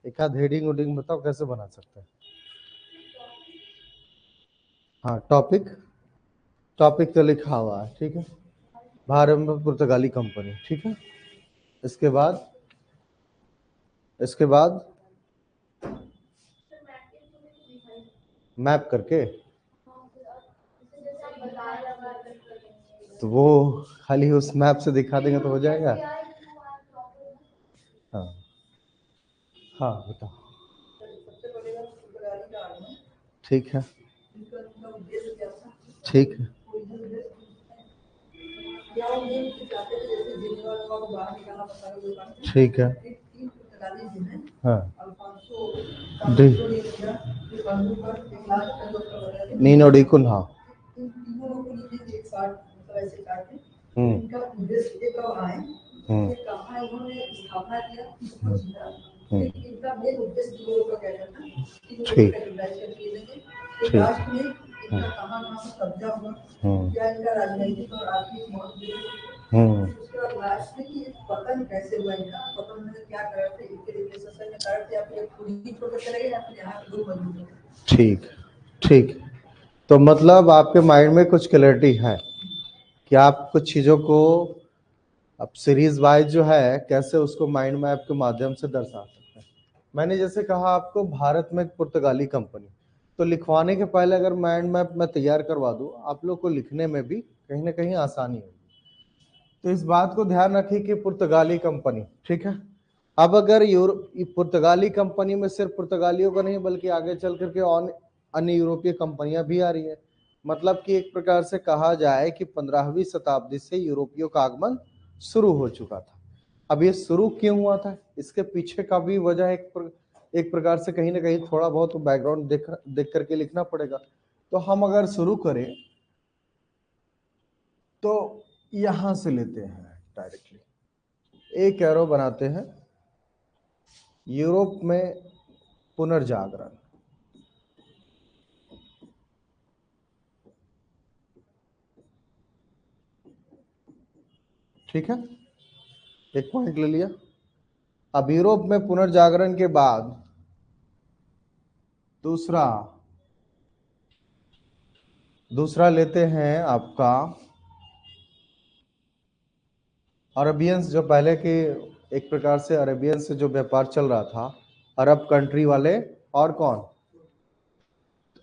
एक आध हेडिंग उडिंग बताओ कैसे बना सकते हैं। हाँ, टॉपिक तो लिखा हुआ है, ठीक है। भारत में पुर्तगाली कंपनी, ठीक है। इसके बाद मैप करके, तो वो खाली उस मैप से दिखा देंगे तो हो जाएगा। हाँ हाँ बताओ। ठीक है, ठीक है, ठीक है। हाँ, नीनो डी कुन्हा। ठीक, ठीक, ठीक। तो मतलब आपके माइंड में कुछ क्लैरिटी है कि आप कुछ चीजों को अब सीरीज वाइज जो है कैसे उसको माइंड मैप के माध्यम से दर्शा सकते हैं। मैंने जैसे कहा आपको भारत में एक पुर्तगाली कंपनी, तो लिखवाने के पहले अगर माइंड मैप मैं तैयार करवा दूं, आप लोग को लिखने में भी कहीं ना कहीं आसानी होगी। तो इस बात को ध्यान रखिए कि पुर्तगाली कंपनी, ठीक है। अब अगर पुर्तगाली कंपनी में सिर्फ पुर्तगालियों का नहीं बल्कि आगे चल करके और अन्य यूरोपीय कंपनियां भी आ रही है, मतलब कि एक प्रकार से कहा जाए कि 15वीं शताब्दी से यूरोपियों का आगमन शुरू हो चुका था। अब ये शुरू क्यों हुआ था, इसके पीछे का भी वजह एक प्रकार से कहीं ना कहीं थोड़ा बहुत बैकग्राउंड देख करके लिखना पड़ेगा। तो हम अगर शुरू करें तो यहां से लेते हैं डायरेक्टली, एक एरो बनाते हैं, यूरोप में पुनर्जागरण। ठीक है, एक पॉइंट ले लिया। अब यूरोप में पुनर्जागरण के बाद दूसरा लेते हैं आपका अरबियंस, जो पहले के एक प्रकार से अरबियंस से जो व्यापार चल रहा था, अरब कंट्री वाले, और कौन,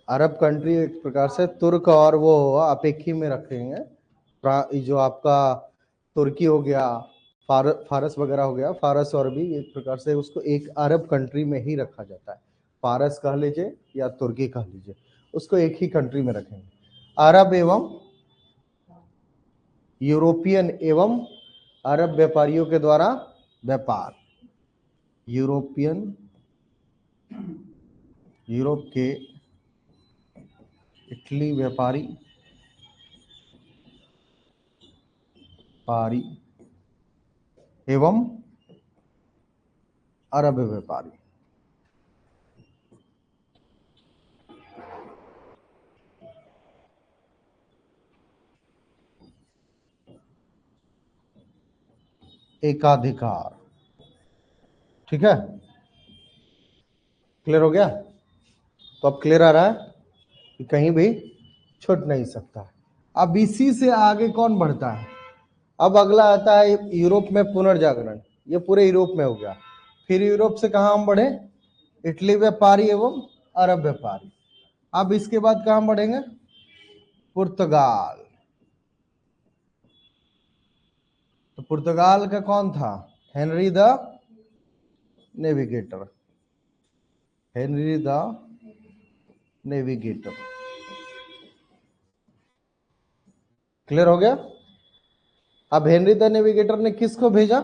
अरब कंट्री एक प्रकार से तुर्क, और वो आप एक ही में रखेंगे जो आपका तुर्की हो गया, फारस वगैरह हो गया, फारस और भी एक प्रकार से उसको एक अरब कंट्री में ही रखा जाता है। फारस कह लीजिए या तुर्की कह लीजिए, उसको एक ही कंट्री में रखेंगे। अरब एवं यूरोपियन एवं अरब व्यापारियों के द्वारा व्यापार, यूरोप के इटली व्यापारी एवं अरब व्यापारी। एकाधिकार, ठीक है, क्लियर हो गया। तो अब क्लियर आ रहा है कि कहीं भी छूट नहीं सकता। अब इसी से आगे कौन बढ़ता है, अब अगला आता है यूरोप में पुनर्जागरण। ये पूरे यूरोप में हो गया। फिर यूरोप से कहा हम बढ़े, इटली व्यापारी एवं अरब व्यापारी। अब इसके बाद कहां बढ़ेंगे, पुर्तगाल। तो पुर्तगाल का कौन था, Henry the navigator, Henry the navigator. Clear हो गया। अब हेनरी द नेविगेटर ने किसको भेजा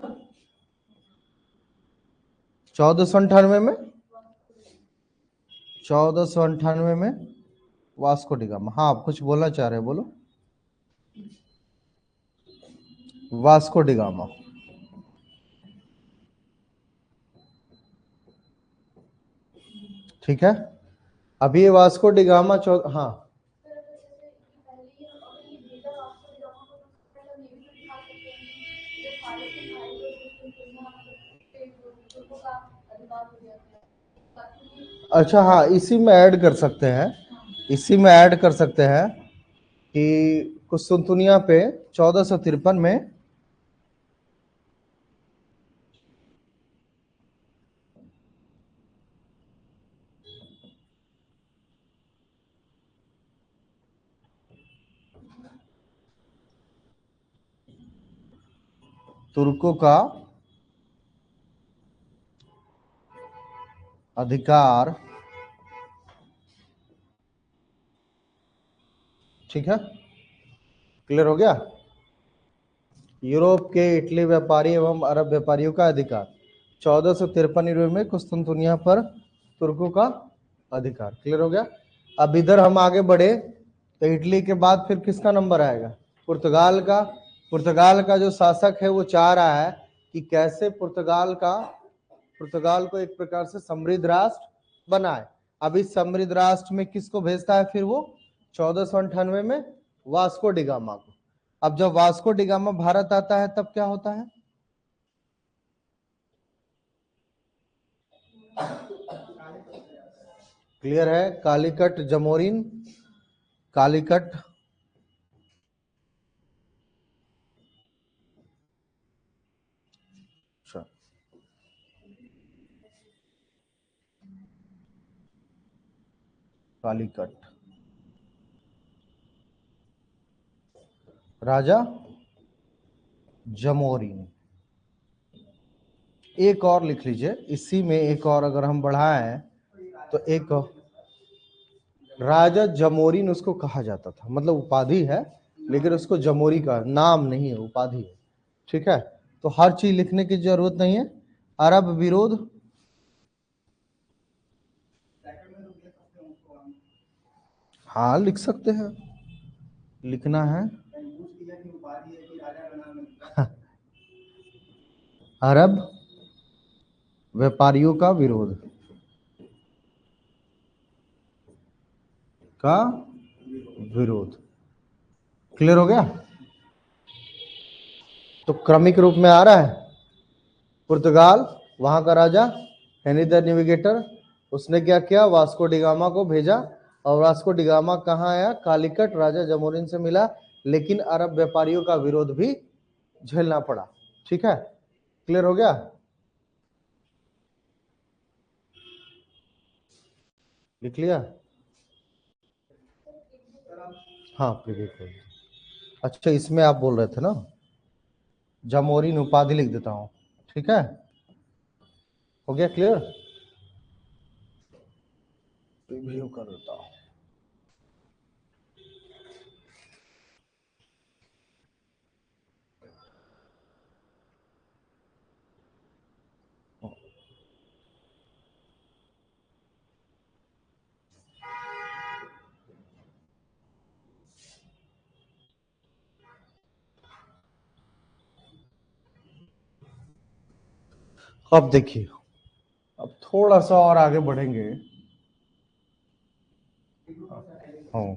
1498 में, 1498 में वास्को डी गामा। हाँ, आप कुछ बोलना चाह रहे हैं, बोलो। वास्को डी गामा, ठीक है। अब ये वास्को डी गामा हाँ, अच्छा हाँ, इसी में ऐड कर सकते हैं, इसी में ऐड कर सकते हैं कि कुस्तुनतुनिया पे 1453 में तुर्कों का अधिकार, ठीक है, क्लियर हो गया। यूरोप के इटली व्यापारी एवं अरब व्यापारियों का अधिकार, 1453 ईस्वी में कुस्तुनतुनिया पर तुर्कों का अधिकार, क्लियर हो गया। अब इधर हम आगे बढ़े तो इटली के बाद फिर किसका नंबर आएगा? पुर्तगाल का। पुर्तगाल का जो शासक है वो चाह रहा है कि कैसे पुर्तगाल को एक प्रकार से समृद्ध राष्ट्र बनाए। अब इस समृद्ध राष्ट्र में किसको भेजता है फिर वो? 1498 में वास्को डिगामा को। अब जब वास्को डिगामा भारत आता है तब क्या होता है? क्लियर है? कालीकट जमोरिन, कालीकट कालीकट राजा जमोरिन। एक और लिख लीजिए, इसी में एक और अगर हम बढ़ाएं तो एक राजा जमोरिन उसको कहा जाता था, मतलब उपाधि है, लेकिन उसको जमोरी का नाम नहीं है, उपाधि है, ठीक है। तो हर चीज लिखने की जरूरत नहीं है। अरब विरोध, हाँ लिख सकते हैं, लिखना है। अरब व्यापारियों का विरोध का विरोध, क्लियर हो गया। तो क्रमिक रूप में आ रहा है। पुर्तगाल, वहां का राजा हेनरी द नेविगेटर, उसने क्या किया? वास्को डिगामा को भेजा, और वास्को डिगामा कहाँ आया? कालीकट, राजा जमोरिन से मिला, लेकिन अरब व्यापारियों का विरोध भी झेलना पड़ा, ठीक है, क्लियर हो गया। लिख लिया? हाँ प्लीज। अच्छा, इसमें आप बोल रहे थे ना, जमोरिन उपाधि लिख देता हूँ, ठीक है, हो गया क्लियर। रिव्यू कर देता हूँ। अब देखिए, अब थोड़ा सा और आगे बढ़ेंगे। हाँ,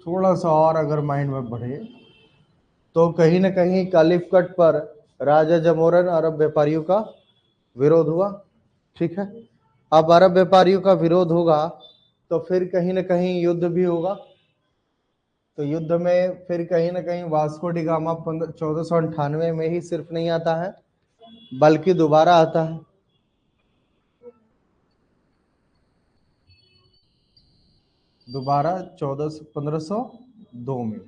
थोड़ा सा और अगर माइंड में बढ़े तो कहीं ना कहीं कालिफकट पर राजा जमोरन अरब व्यापारियों का विरोध हुआ, ठीक है। अब अरब व्यापारियों का विरोध होगा तो फिर कहीं ना कहीं युद्ध भी होगा। तो युद्ध में फिर कहीं ना कहीं वास्को डिगामा 1498 में ही सिर्फ नहीं आता है, बल्कि दोबारा आता है। दोबारा 1502 में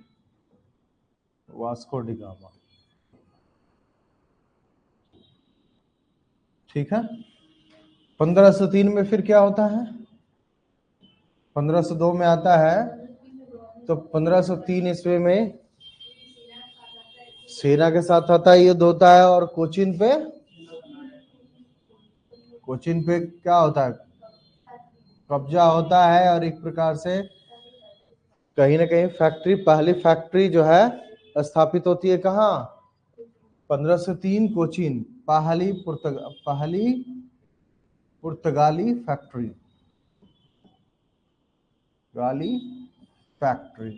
वास्को डिगामा, ठीक है। 1503 में फिर क्या होता है? 1502 में आता है, तो 1503 ईस्वी में सेना के साथ आता है, युद्ध होता है, और कोचिन पे क्या होता है? कब्जा होता है, और एक प्रकार से कहीं ना कहीं फैक्ट्री, पहली फैक्ट्री जो है स्थापित होती है कहाँ? 1503 कोचिन, पहली पुर्तगाली फैक्ट्री, गाली फैक्ट्री,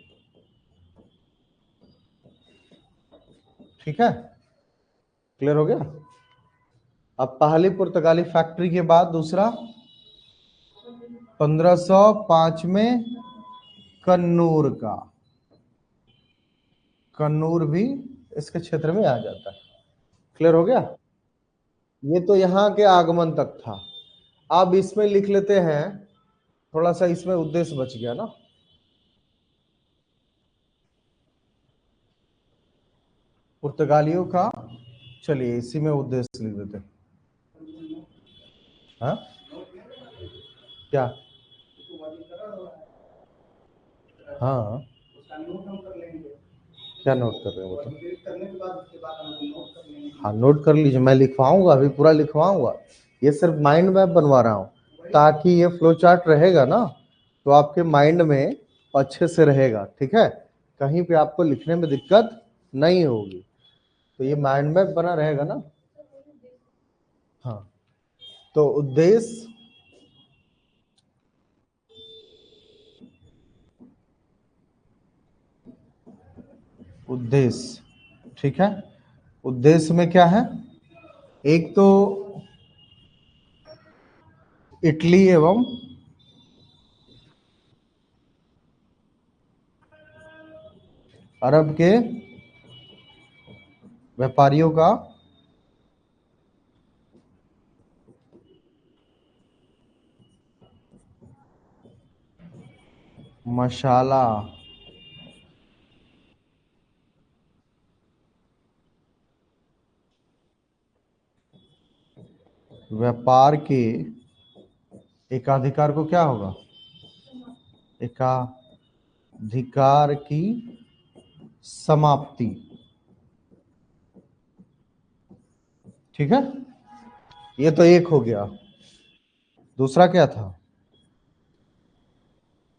ठीक है। क्लियर हो गया। अब पहली पुर्तगाली फैक्ट्री के बाद दूसरा 1505 में कन्नूर का, कन्नूर भी इसके क्षेत्र में आ जाता है। क्लियर हो गया। ये तो यहां के आगमन तक था। अब इसमें लिख लेते हैं, थोड़ा सा इसमें उद्देश्य बच गया ना। पुर्तगालियों का, चलिए इसी में उद्देश्य लिख देते हैं। हाँ क्या, हाँ क्या नोट कर रहे हैं वो तो, हाँ नोट कर लीजिए, मैं लिखवाऊंगा, अभी पूरा लिखवाऊंगा। ये सिर्फ माइंड मैप बनवा रहा हूँ ताकि ये फ्लो चार्ट रहेगा ना, तो आपके माइंड में अच्छे से रहेगा। ठीक है, कहीं पे आपको लिखने में दिक्कत नहीं होगी, तो ये माइंड मैप बना रहेगा ना। हाँ, तो उद्देश्य, उद्देश्य ठीक है। उद्देश्य में क्या है, एक तो इटली एवं अरब के व्यापारियों का मसाला व्यापार के एकाधिकार को क्या होगा, एकाधिकार की समाप्ति। ठीक है, ये तो एक हो गया। दूसरा क्या था,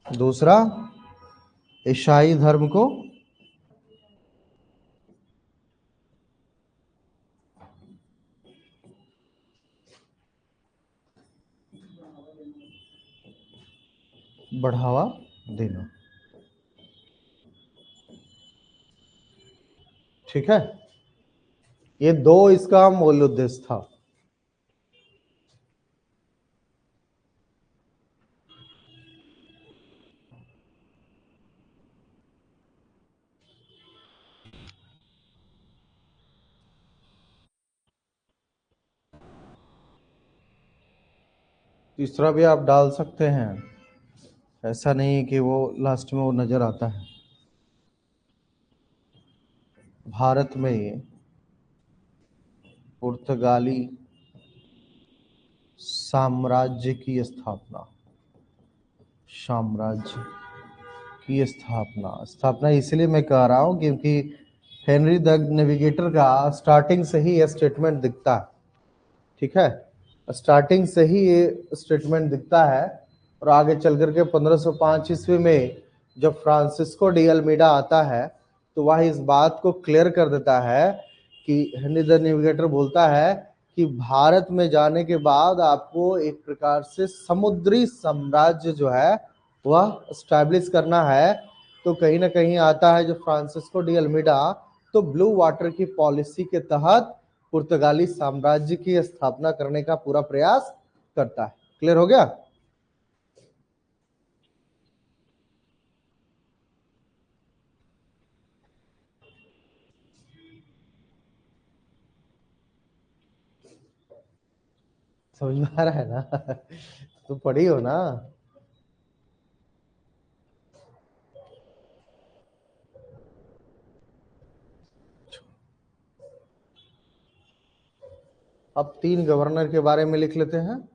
दूसरा ईसाई धर्म को बढ़ावा देना। ठीक है, ये दो इसका मूल उद्देश्य था। तीसरा भी आप डाल सकते हैं, ऐसा नहीं है कि वो लास्ट में वो नजर आता है। भारत में पुर्तगाली साम्राज्य की स्थापना, साम्राज्य की स्थापना, स्थापना इसलिए मैं कह रहा हूं क्योंकि हेनरी द नेविगेटर का स्टार्टिंग से ही यह स्टेटमेंट दिखता है। ठीक है, स्टार्टिंग से ही ये स्टेटमेंट दिखता है, और आगे चल करके 1505 ईस्वी में जब फ्रांसिस्को डी अल्मीडा आता है, तो वह इस बात को क्लियर कर देता है कि हेनरी द नेविगेटर बोलता है कि भारत में जाने के बाद आपको एक प्रकार से समुद्री साम्राज्य जो है वह स्टैब्लिश करना है। तो कहीं ना कहीं आता है जो फ्रांसिस्को डी अल्मीडा, तो ब्लू वाटर की पॉलिसी के तहत पुर्तगाली साम्राज्य की स्थापना करने का पूरा प्रयास करता है। क्लियर हो गया। समझ में आ रहा है ना तो पढ़ी हो ना। अब तीन गवर्नर के बारे में लिख लेते हैं।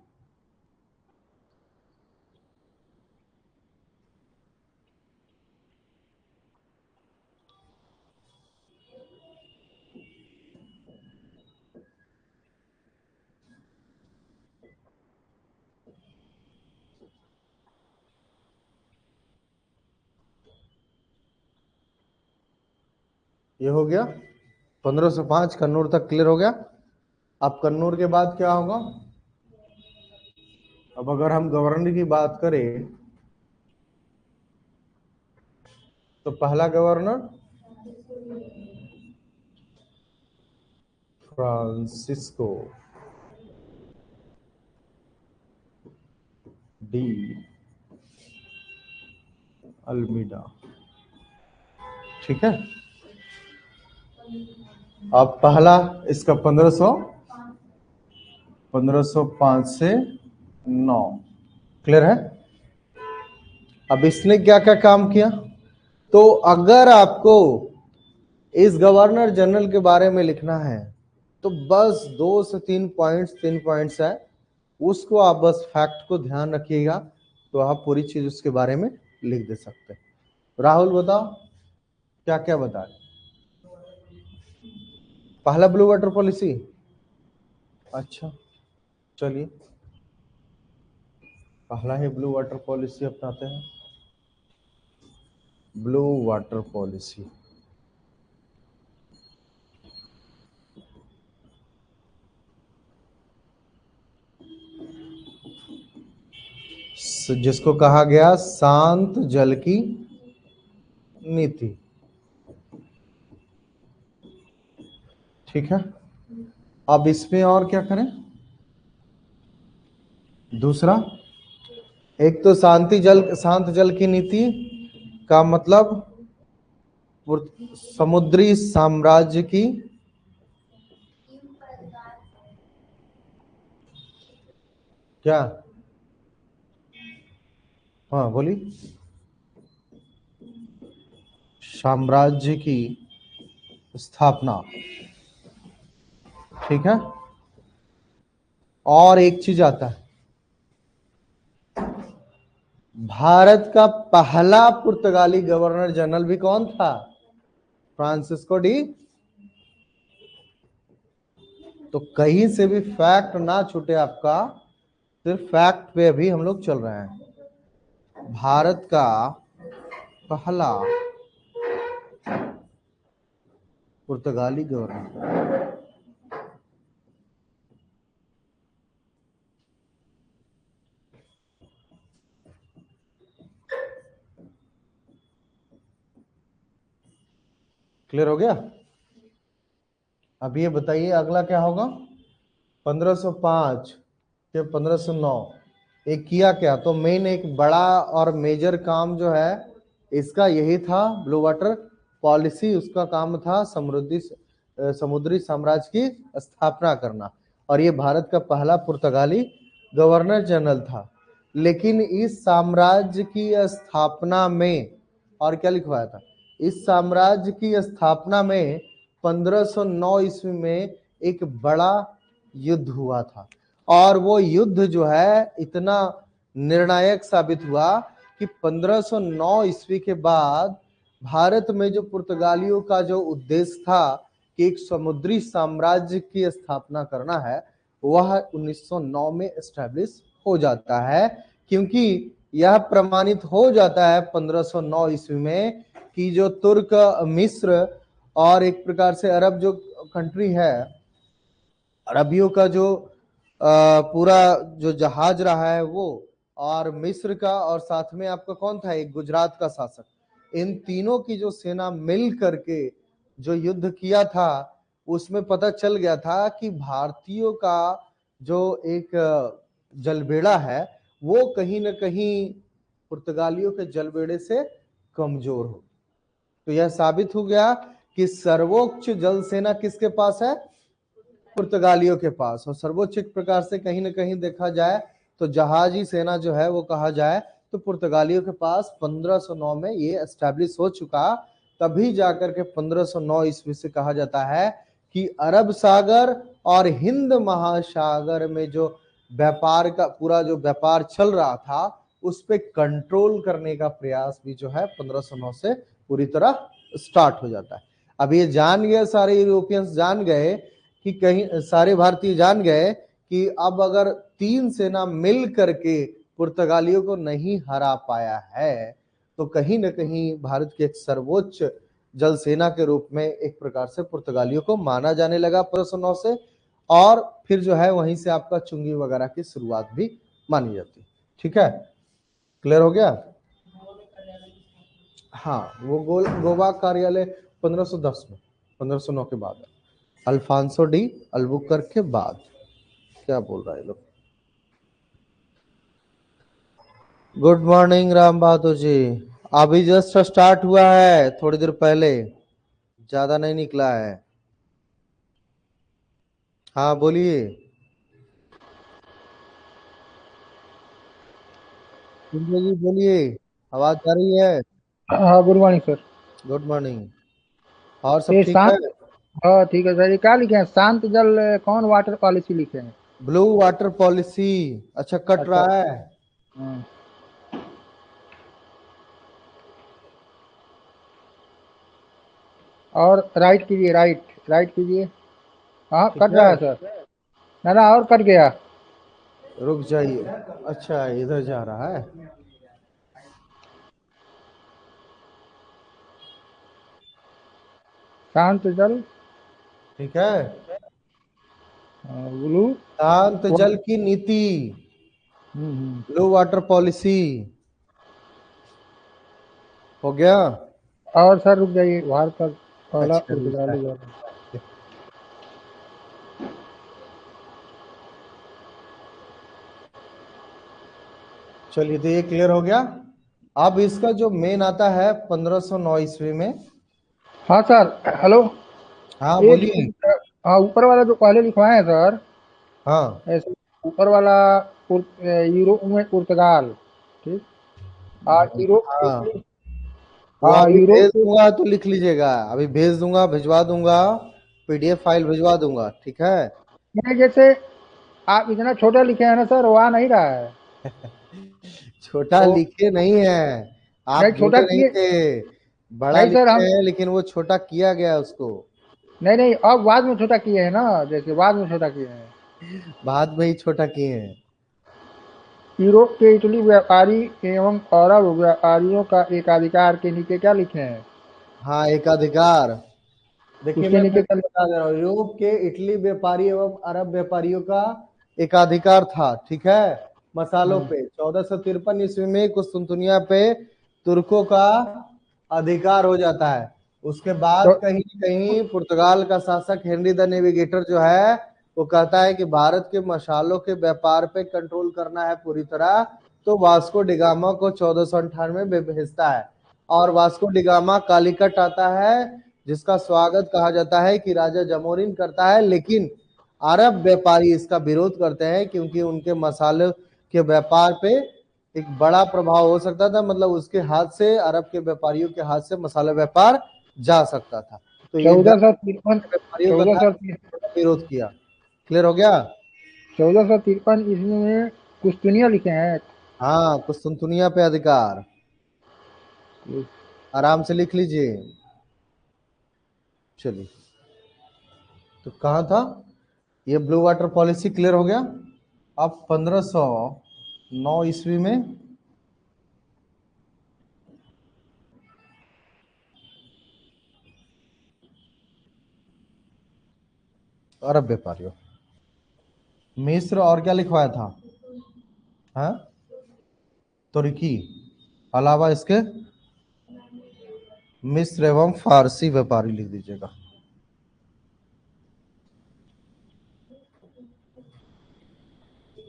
ये हो गया 1505 कन्नूर तक। क्लियर हो गया। अब कन्नूर के बाद क्या होगा, अब अगर हम गवर्नर की बात करें तो पहला गवर्नर फ्रांसिस्को डी अल्मीडा। ठीक है। अब पहला इसका 1505 से 9 क्लियर है। अब इसने क्या क्या काम किया, तो अगर आपको इस गवर्नर जनरल के बारे में लिखना है तो बस 2 से 3 पॉइंट्स है, उसको आप बस फैक्ट को ध्यान रखिएगा तो आप पूरी चीज उसके बारे में लिख दे सकते हैं। राहुल बताओ क्या क्या बताए। पहला ब्लू वाटर पॉलिसी, अच्छा चलिए पहला ही ब्लू वाटर पॉलिसी अपनाते हैं। ब्लू वाटर पॉलिसी जिसको कहा गया शांत जल की नीति। ठीक है। अब इसमें और क्या करें, दूसरा एक तो शांत जल की नीति का मतलब समुद्री साम्राज्य की क्या, हाँ बोली, साम्राज्य की स्थापना। ठीक है। और एक चीज आता है, भारत का पहला पुर्तगाली गवर्नर जनरल भी कौन था, फ्रांसिस्को डी। तो कहीं से भी फैक्ट ना छूटे आपका, सिर्फ फैक्ट पे अभी हम लोग चल रहे हैं। भारत का पहला पुर्तगाली गवर्नर, क्लियर हो गया। अब ये बताइए अगला क्या होगा, 1505 से 1509 एक किया क्या, तो मेन एक बड़ा और मेजर काम जो है इसका यही था, ब्लू वाटर पॉलिसी। उसका काम था समुद्री साम्राज्य की स्थापना करना, और ये भारत का पहला पुर्तगाली गवर्नर जनरल था। लेकिन इस साम्राज्य की स्थापना में और क्या लिखवाया था, इस साम्राज्य की स्थापना में 1509 ईस्वी में एक बड़ा युद्ध हुआ था, और वो युद्ध जो है इतना निर्णायक साबित हुआ कि 1509 ईस्वी के बाद भारत में जो पुर्तगालियों का जो उद्देश्य था कि एक समुद्री साम्राज्य की स्थापना करना है, वह 1909 में एस्टैब्लिश हो जाता है। क्योंकि यह प्रमाणित हो जाता है 1509 ईस्वी में कि जो तुर्क, मिस्र और एक प्रकार से अरब जो कंट्री है, अरबियों का जो पूरा जो जहाज रहा है वो, और मिस्र का, और साथ में आपका कौन था, एक गुजरात का शासक, इन तीनों की जो सेना मिल करके जो युद्ध किया था, उसमें पता चल गया था कि भारतीयों का जो एक जलबेड़ा है वो कहीं न कहीं पुर्तगालियों के जलबेड़े से कमजोर हो। तो यह साबित हो गया कि सर्वोच्च जल सेना किसके पास है, पुर्तगालियों के पास। और सर्वोच्च एक प्रकार से कहीं ना कहीं देखा जाए तो जहाजी सेना जो है वो कहा जाए तो पुर्तगालियों के पास 1509 में ये एस्टैब्लिश हो चुका। तभी जाकर के 1509 ईस्वी से कहा जाता है कि अरब सागर और हिंद महासागर में जो व्यापार का पूरा जो व्यापार चल रहा था उस पर कंट्रोल करने का प्रयास भी जो है 1509 से पूरी तरह स्टार्ट हो जाता है। अब ये जान गए, सारे यूरोपियंस जान गए कि कहीं, सारे भारतीय जान गए कि अब अगर तीन सेना मिल करके पुर्तगालियों को नहीं हरा पाया है तो कहीं न कहीं भारत के एक सर्वोच्च जल सेना के रूप में एक प्रकार से पुर्तगालियों को माना जाने लगा 1509 से। और फिर जो है वहीं से आपका चुंगी वगैरह की शुरुआत भी मानी जाती है। ठीक है, क्लियर हो गया। हाँ, वो गोवा कार्यालय 1510 में, 1509 के बाद है। अल्फांसो डी अल्बुकर्क के बाद। क्या बोल रहा है लोग? Good morning Ram Bahadur ji. अभी जस्ट स्टार्ट हुआ है, थोड़ी देर पहले, ज्यादा नहीं निकला है। हाँ बोलिए। संजय जी बोलिए, आवाज आ रही है? हाँ, good morning sir. Good morning. और सब ये ठीक शांत। है? हाँ ठीक है सर, ये क्या लिखे हैं? शांत जल कौन वाटर पॉलिसी लिखे हैं? Blue water policy. अच्छा, कट अच्छा। रहा है। हाँ। और राइट कीजिए, राइट राइट कीजिए। हाँ, ठीक कट है, रहा है सर। ना ना, और कट गया। रुक जाइए। अच्छा, इधर जा रहा है। शांत जल। ठीक है, ब्लू। शांत जल की नीति, हम्म। Blue water policy. हो गया। और सर रुक जाइए, बाहर पर पहला अच्छा, रुका पुर्तगाली है। वाला। चलिए, तो ये क्लियर हो गया। अब इसका जो मेन आता है 1509 ईस्वी में। हाँ सर, हेलो। हाँ एक बोलिए। हाँ, ऊपर वाला जो पहले लिखवाए हैं सर, हाँ ऐसे ऊपर वाला यूरोप में पुर्तगाल, ठीक। और यूरोप के हाँ, लिए। वो हाँ, अभी यूरोप भेज के। दूंगा तो लिख लीजिएगा, अभी भेज दूंगा, भिजवा दूंगा, पीडीएफ फाइल भिजवा दूंगा, ठीक है। नहीं, जैसे आप इतना छोटा लिखे हैं ना सर, वो आ नहीं रहा है। छोटा वो लिखे नहीं है, नहीं, आप छोटा जुड़े नहीं किए। थे। बड़ा नहीं सर, लिखे हम हैं, लेकिन वो छोटा किया गया उसको। नहीं नहीं, अब बाद में छोटा किए हैं ना, जैसे बाद में छोटा किए हैं। बाद में ही छोटा किए हैं। यूरोप के इटली व्यापारी एवं अरब व्यापारियों का एकाधिकार के नीचे क्या लिखे हैं? हाँ, एकाधिकार। देखिए, उसके मैं फिर नीचे से क्या बता दे रहा हूँ, यूरोप के इटली व्यापारी एवं अरब व्यापारियों का एकाधिकार था, ठीक है। मसालों हम्म, पे 1453 ईस्वी में कुस्तुनतुनिया पे तुर्कों का अधिकार हो जाता है। उसके बाद तो कहीं कहीं पुर्तगाल का शासक हेनरी द नेविगेटर जो है, वो कहता है कि भारत के मसालों के व्यापार पे कंट्रोल करना है पूरी तरह। तो वास्को डिगामा को 1498 में भेजता है, और वास्को डिगामा कालीकट आता है, जिसका स्वागत कहा जाता है कि राजा जमोरिन करता है। लेकिन अरब व्यापारी इसका विरोध करते हैं, क्योंकि उनके मसाले के व्यापार पे एक बड़ा प्रभाव हो सकता था, मतलब उसके हाथ से, अरब के व्यापारियों के हाथ से मसाला व्यापार जा सकता था। तो ये डर 1453। व्यापारियों का चौदह था, सौ विरोध किया। क्लियर हो गया? 1453 ईस्वी में कुश्तुनिया लिखे हैं। हाँ, कुस्तुनतुनिया पे अधिकार। आराम से लिख लीजिए। चलिए, तो कहाँ था? ये ब्लू वाटर पॉलिसी क्लियर हो गया। अब 1509 ईस्वी में अरब व्यापारियों, मिस्र और क्या लिखवाया था? हाँ, तुर्की, अलावा इसके मिस्र एवं फारसी व्यापारी लिख दीजिएगा।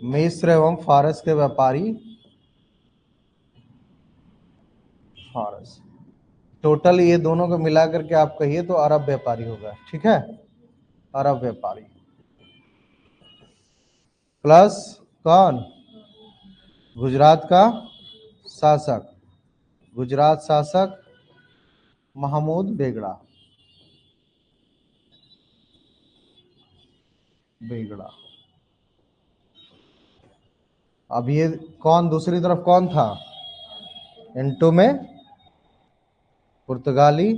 मिस्र एवं फारस के व्यापारी, फारस। टोटल ये दोनों को मिला करके आप कहिए तो अरब व्यापारी होगा, ठीक है। अरब व्यापारी प्लस कौन? गुजरात का शासक, गुजरात शासक महमूद बेगड़ा, बेगड़ा। अब ये कौन, दूसरी तरफ कौन था? इनटू में पुर्तगाली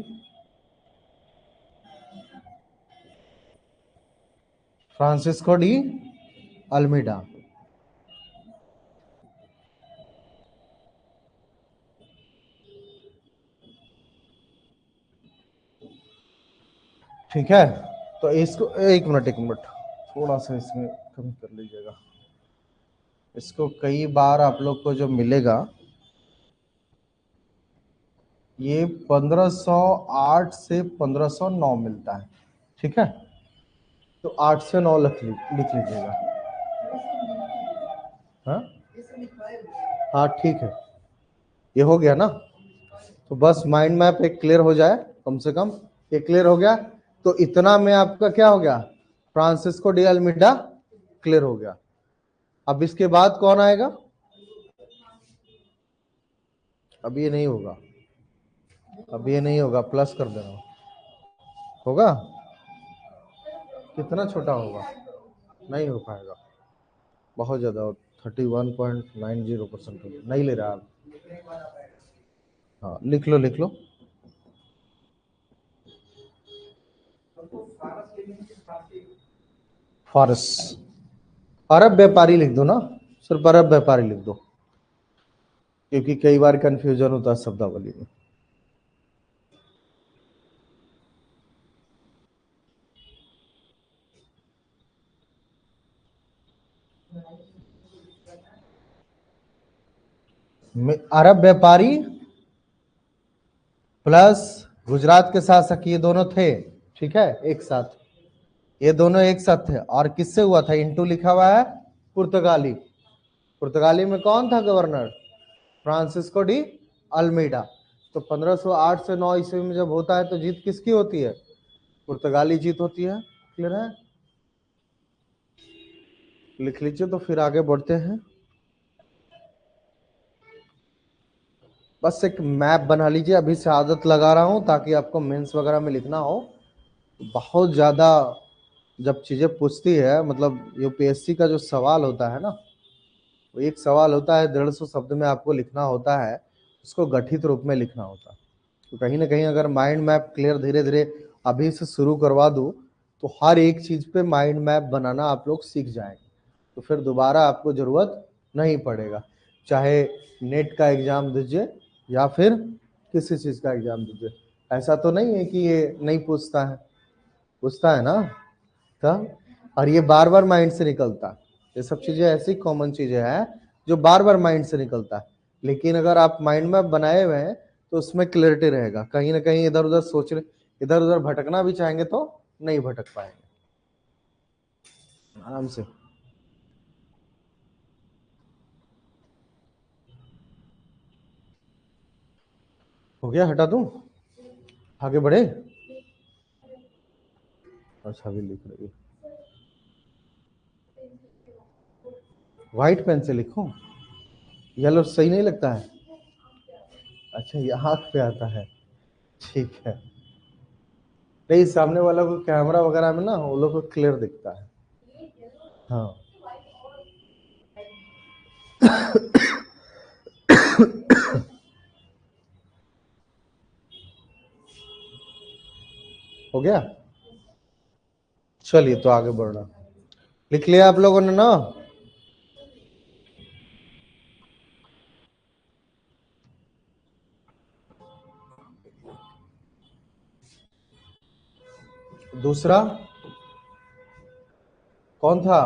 फ्रांसिस्को डी अल्मीडा। ठीक है, तो इसको एक मिनट, थोड़ा सा इसमें कम कर लीजिएगा। इसको कई बार आप लोग को जो मिलेगा, ये 1508 से 1509 मिलता है, ठीक है। तो 8 से 9 लिख लीजिएगा। हाँ हाँ ठीक है, ये हो गया ना। तो बस माइंड मैप एक क्लियर हो जाए, कम से कम ये क्लियर हो गया तो इतना में आपका क्या हो गया, फ्रांसिस्को डी अल्मीडा क्लियर हो गया। अब इसके बाद कौन आएगा, अब ये नहीं होगा, अब ये नहीं होगा, प्लस कर देना होगा, कितना छोटा होगा, नहीं हो पाएगा, बहुत ज्यादा 31.90% नहीं ले रहा आप। हाँ लिख लो लिख लो, फारस, अरब व्यापारी लिख दो ना, सिर्फ अरब व्यापारी लिख दो, क्योंकि कई बार कंफ्यूजन होता है शब्दावली में। अरब व्यापारी प्लस गुजरात के शासक, ये दोनों थे, ठीक है, एक साथ, ये दोनों एक साथ थे। और किससे हुआ था, इंटू लिखा हुआ है, पुर्तगाली, पुर्तगाली में कौन था गवर्नर, फ्रांसिस्को डी अल्मीडा। तो 1508 से 9 ईस्वी में जब होता है तो जीत किसकी होती है, पुर्तगाली जीत होती है। क्लियर है, लिख लीजिए तो फिर आगे बढ़ते हैं। बस एक मैप बना लीजिए, अभी से आदत लगा रहा हूं ताकि आपको मेंस वगैरह में लिखना हो। बहुत ज्यादा जब चीजें पूछती है, मतलब यूपीएससी का जो सवाल होता है ना, वो एक सवाल होता है 150 शब्द में आपको लिखना होता है, उसको गठित रूप में लिखना होता है। तो कहीं ना कहीं अगर माइंड मैप क्लियर धीरे धीरे अभी से शुरू करवा दूं तो हर एक चीज पे माइंड मैप बनाना आप लोग सीख जाएंगे, तो फिर दोबारा आपको जरूरत नहीं पड़ेगा। चाहे नेट का एग्जाम दीजिए या फिर किसी चीज का एग्जाम दीजिए, ऐसा तो नहीं है कि ये नहीं पूछता है, पूछता है ना। तो और ये बार बार माइंड से निकलता है, ये सब चीजें ऐसी कॉमन चीजें हैं जो बार बार माइंड से निकलता है। लेकिन अगर आप माइंड मैप बनाए हुए हैं तो उसमें क्लैरिटी रहेगा, कहीं ना कहीं इधर उधर सोचने, इधर उधर भटकना भी चाहेंगे तो नहीं भटक पाएंगे, आराम से। हो गया, हटा दूं, आगे बढ़े। अच्छा भी लिख रही है, व्हाइट पेन से लिखूं, येलो सही नहीं लगता है, अच्छा ये हाथ पे आता है, ठीक है। नहीं, सामने वाला को कैमरा वगैरह में ना वो लोग को क्लियर दिखता है। हाँ हो गया, चलिए तो आगे बढ़ना, लिख लिया आप लोगों ने ना। दूसरा कौन था,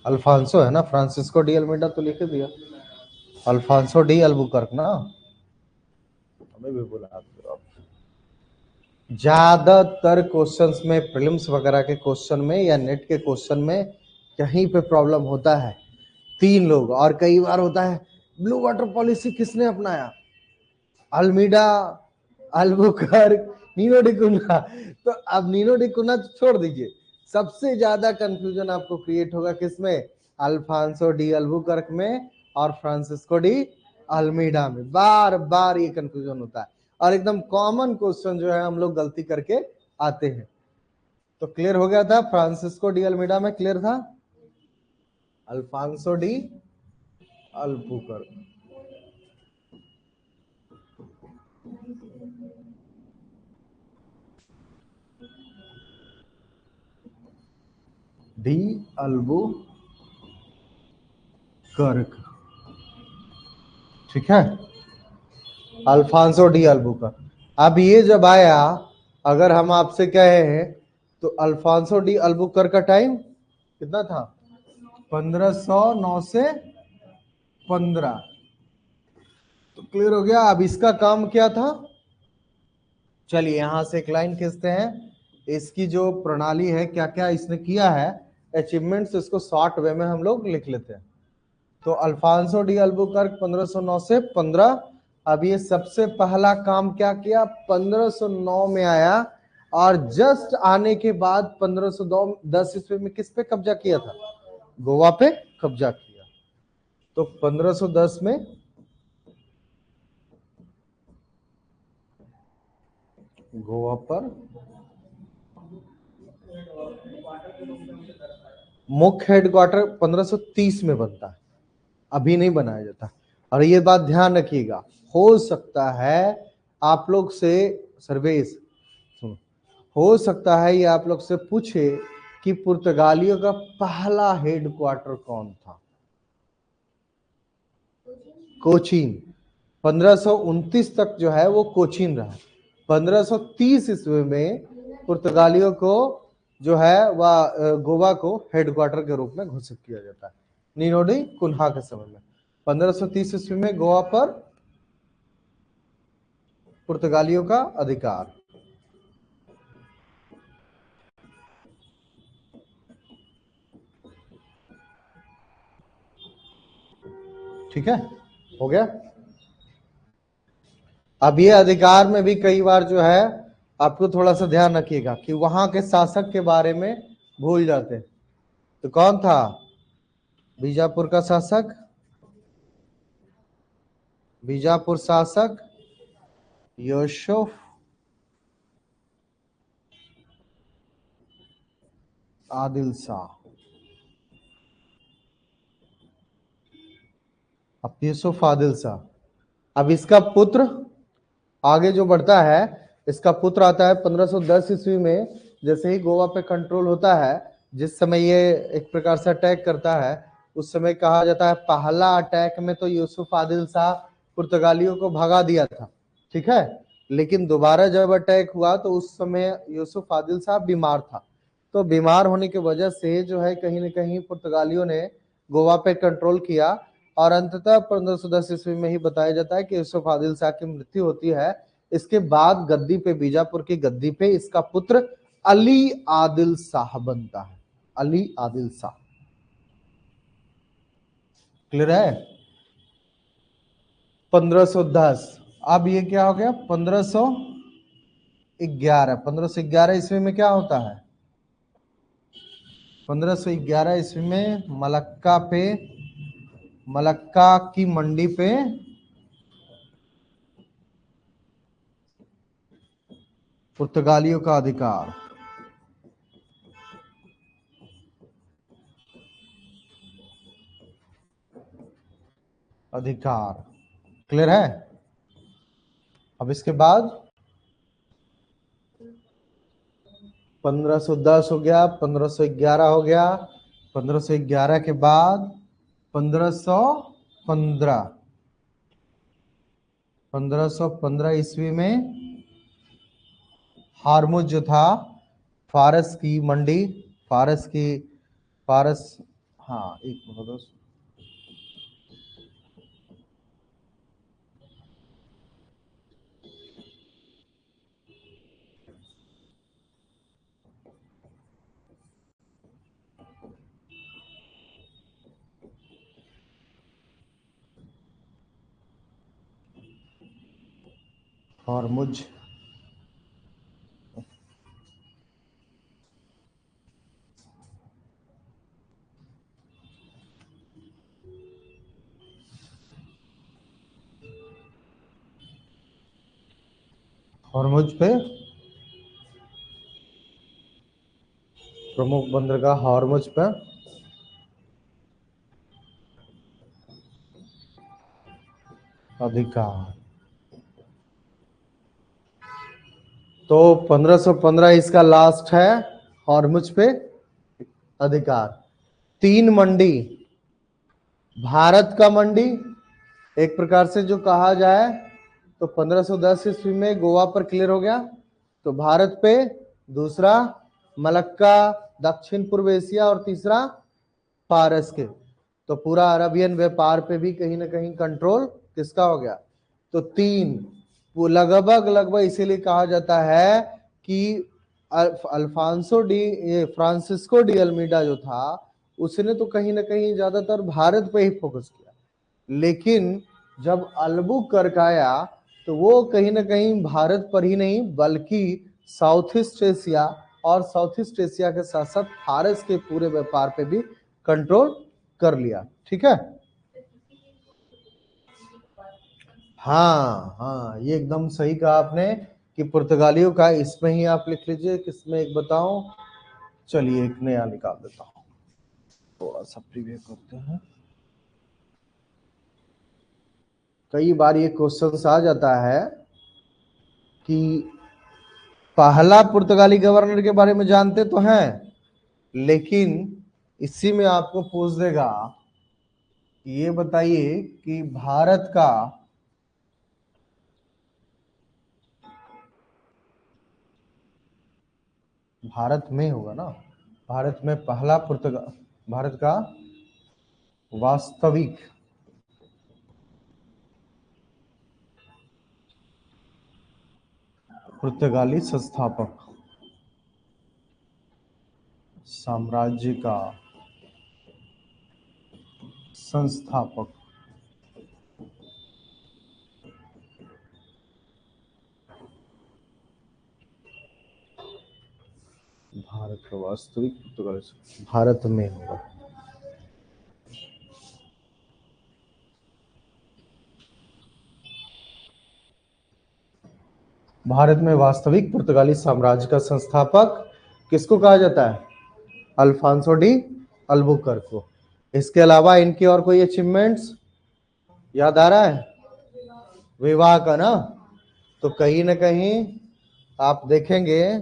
अल्फांसो है ना, फ्रांसिस्को डी अल्मीडा तो लिख ही दिया, अल्फांसो डी अल्बुकर्क ना, हमें भी बोला आप। ज्यादातर क्वेश्चंस में, प्रीलिम्स वगैरह के क्वेश्चन में या नेट के क्वेश्चन में कहीं पे प्रॉब्लम होता है, 3 लोग, और कई बार होता है ब्लू वाटर पॉलिसी किसने अपनाया, Almeida, Albuquerque, Nino de Cunha. तो अब नीनो डी कुन्हा तो छोड़ दीजिए, सबसे ज्यादा कंफ्यूजन आपको क्रिएट होगा किसमें, अल्फांसो डी अल्बुकर्क में और फ्रांसिस्को डी अल्मीडा में, बार बार ये कंफ्यूजन होता है। और एकदम कॉमन क्वेश्चन जो है हम लोग गलती करके आते हैं। तो क्लियर हो गया था, फ्रांसिस्को डी अल्मीडा में क्लियर था, Alfonso de Albuquerque. De Albuquerque, ठीक है, अल्फांसो डी अल्बुकर्क। अब ये जब आया, अगर हम आपसे कहे हैं तो अल्फांसो डी अल्बुकर्क का टाइम कितना था, 1509 से 15। तो क्लियर हो गया। अब इसका काम क्या था, चलिए यहां से एक लाइन खींचते हैं, इसकी जो प्रणाली है, क्या क्या इसने किया है, अचीवमेंट्स, इसको शॉर्ट वे में हम लोग लिख लेते हैं। तो अल्फांसो डी अल्बुकर्क 1509 से 15, अब ये सबसे पहला काम क्या किया, 1509 में आया, और जस्ट आने के बाद 1510 ईस्वी में किस पे कब्जा किया था, गोवा पे कब्जा किया। तो 1510 में गोवा पर मुख्य हेडक्वार्टर 1530 में बनता है, अभी नहीं बनाया जाता। और ये बात ध्यान रखिएगा, हो सकता है आप लोग से सर्वेश, हो सकता है ये आप लोग से पूछे कि पुर्तगालियों का पहला हेडक्वार्टर कौन था। कोचीन, 1529 तक जो है वो कोचीन रहा। 1530 ईस्वी में पुर्तगालियों को जो है वह गोवा को हेडक्वार्टर के रूप में घोषित किया जाता है, नीनो डी कुन्हा के समय में। 1530 ईस्वी में गोवा पर पुर्तगालियों का अधिकार। ठीक है, हो गया। अब ये अधिकार में भी कई बार जो है आपको थोड़ा सा ध्यान रखिएगा कि वहां के शासक के बारे में भूल जाते हैं। तो कौन था बीजापुर का शासक, बीजापुर शासक यूसुफ आदिल शाह। अब यूसुफ आदिल शाह, अब इसका पुत्र आगे जो बढ़ता है, इसका पुत्र आता है 1510 ईस्वी में, जैसे ही गोवा पे कंट्रोल होता है, जिस समय ये एक प्रकार से अटैक करता है, उस समय कहा जाता है पहला अटैक में तो यूसुफ आदिल शाह पुर्तगालियों को भगा दिया था, ठीक है, लेकिन दोबारा जब अटैक हुआ तो उस समय यूसुफ आदिल शाह बीमार था। तो बीमार होने की वजह से जो है कहीं ना कहीं पुर्तगालियों ने गोवा पे कंट्रोल किया, और अंततः 1510 ईस्वी में ही बताया जाता है कि यूसुफ आदिल शाह की मृत्यु होती है। इसके बाद गद्दी पे, बीजापुर की गद्दी पे इसका पुत्र अली आदिल शाह बनता है, अली आदिल शाह। क्लियर है। 1510, अब ये क्या हो गया 1511। 1511 ईस्वी में क्या होता है, 1511 ईस्वी में मलक्का की मंडी पे पुर्तगालियों का अधिकार। क्लियर है। अब इसके बाद 1510 हो गया, 1511 हो गया, 1511 के बाद 1515 ईस्वी में हारमुज जो था, फारस की मंडी, फारस, हाँ एक मिनट दोस्त, हारमुज, हारमुज पे प्रमुख बंदरगाह, हारमुज पे अधिकार। तो 1515 इसका लास्ट है, हारमुज पे अधिकार। 3 मंडी, भारत का मंडी एक प्रकार से जो कहा जाए तो 1510 ईस्वी में गोवा पर क्लियर हो गया, तो भारत पे, दूसरा मलक्का दक्षिण पूर्व एशिया, और तीसरा फारस के। तो पूरा अरबियन व्यापार पे भी कहीं ना कहीं कंट्रोल किसका हो गया, तो 3 वो लगभग लगभग इसीलिए कहा जाता है कि अल्फांसो डी ये फ्रांसिस्को डी अल्मीडा जो था उसने तो कहीं ना कहीं ज्यादातर भारत पे ही फोकस किया, लेकिन जब अल्बुकर्क आया तो वो कहीं ना कहीं भारत पर ही नहीं बल्कि साउथ ईस्ट एशिया और साउथ ईस्ट एशिया के साथ साथ फारस के पूरे व्यापार पे भी कंट्रोल कर लिया। ठीक है, हाँ हाँ, ये एकदम सही कहा आपने कि पुर्तगालियों का, इसमें ही आप लिख लीजिए किसमें एक बताओ। चलिए एक नया निकाल देता हूं, थोड़ा सा प्रीव्यू करते हैं। कई बार ये क्वेश्चन आ जाता है कि पहला पुर्तगाली गवर्नर के बारे में जानते तो हैं, लेकिन इसी में आपको पूछ देगा कि ये बताइए कि भारत में होगा ना, भारत में पहला भारत का वास्तविक पुर्तगाली संस्थापक, साम्राज्य का संस्थापक, भारत का वास्तविक पुर्तगाली भारत में होगा। भारत में वास्तविक पुर्तगाली साम्राज्य का संस्थापक किसको कहा जाता है? अल्फांसो डी अल्बुकर्क को। इसके अलावा इनकी और कोई अचीवमेंट्स याद आ रहा है? विवाह का ना, तो कहीं ना कहीं आप देखेंगे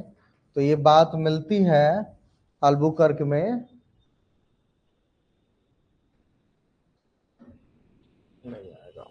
तो ये बात मिलती है अल्बुकर्क में। नहीं आएगा।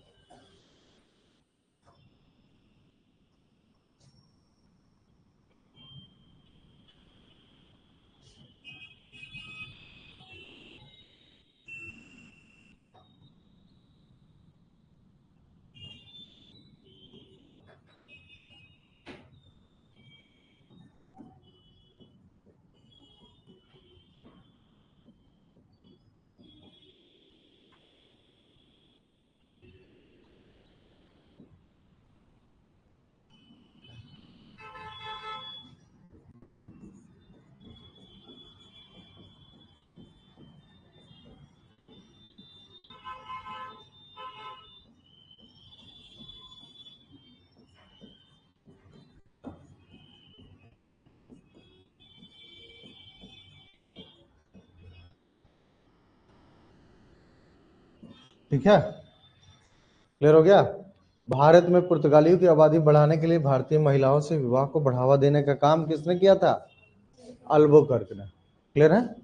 ठीक है, क्लियर हो गया। भारत में पुर्तगालियों की आबादी बढ़ाने के लिए भारतीय महिलाओं से विवाह को बढ़ावा देने का काम किसने किया था? अल्बुकर्क ने। क्लियर है?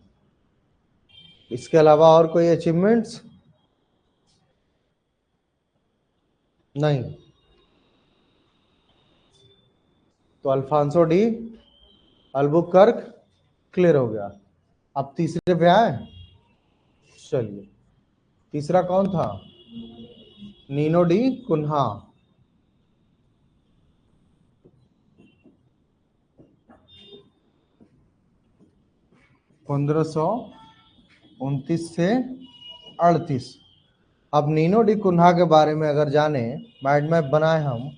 इसके अलावा और कोई अचीवमेंट्स? नहीं। तो अल्फांसो डी अल्बुकर्क क्लियर हो गया। अब तीसरे पे आए। चलिए, तीसरा कौन था? Nino de Cunha. 1529 से 38। अब नीनो डी कुन्हा के बारे में अगर जाने, माइंड मैप बनाए हम,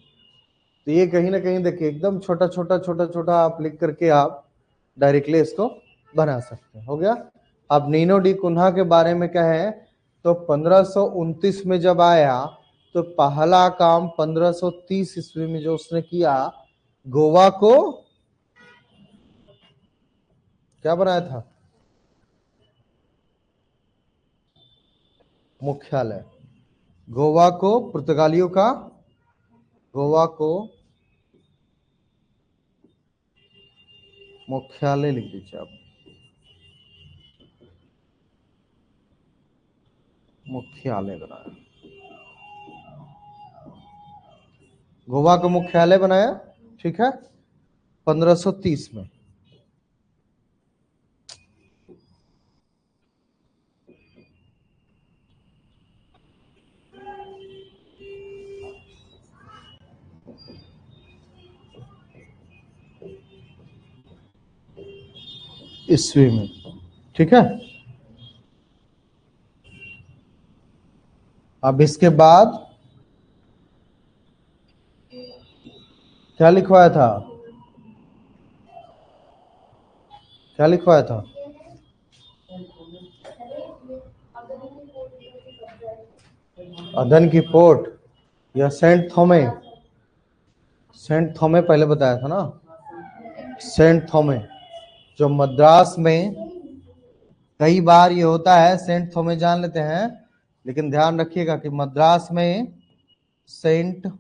तो ये कहीं ना कहीं देखिए एकदम छोटा छोटा छोटा छोटा आप लिख करके आप डायरेक्टली इसको बना सकते हैं। हो गया। अब नीनो डी कुन्हा के बारे में क्या है, तो 1529 में जब आया तो पहला काम 1530 ईस्वी में जो उसने किया, गोवा को क्या बनाया था? मुख्यालय। गोवा को पुर्तगालियों का, गोवा को मुख्यालय लिख दीजिए आप, मुख्यालय बनाया, गोवा का मुख्यालय बनाया। ठीक है, 1530 में। ईस्वी में। ठीक है, अब इसके बाद क्या लिखवाया था, क्या लिखवाया था? अदन की पोर्ट या सेंट थोमे? सेंट थोमे पहले बताया था ना, सेंट थोमे, जो मद्रास में, कई बार ये होता है सेंट थोमे जान लेते हैं, लेकिन ध्यान रखिएगा कि मद्रास में सेंट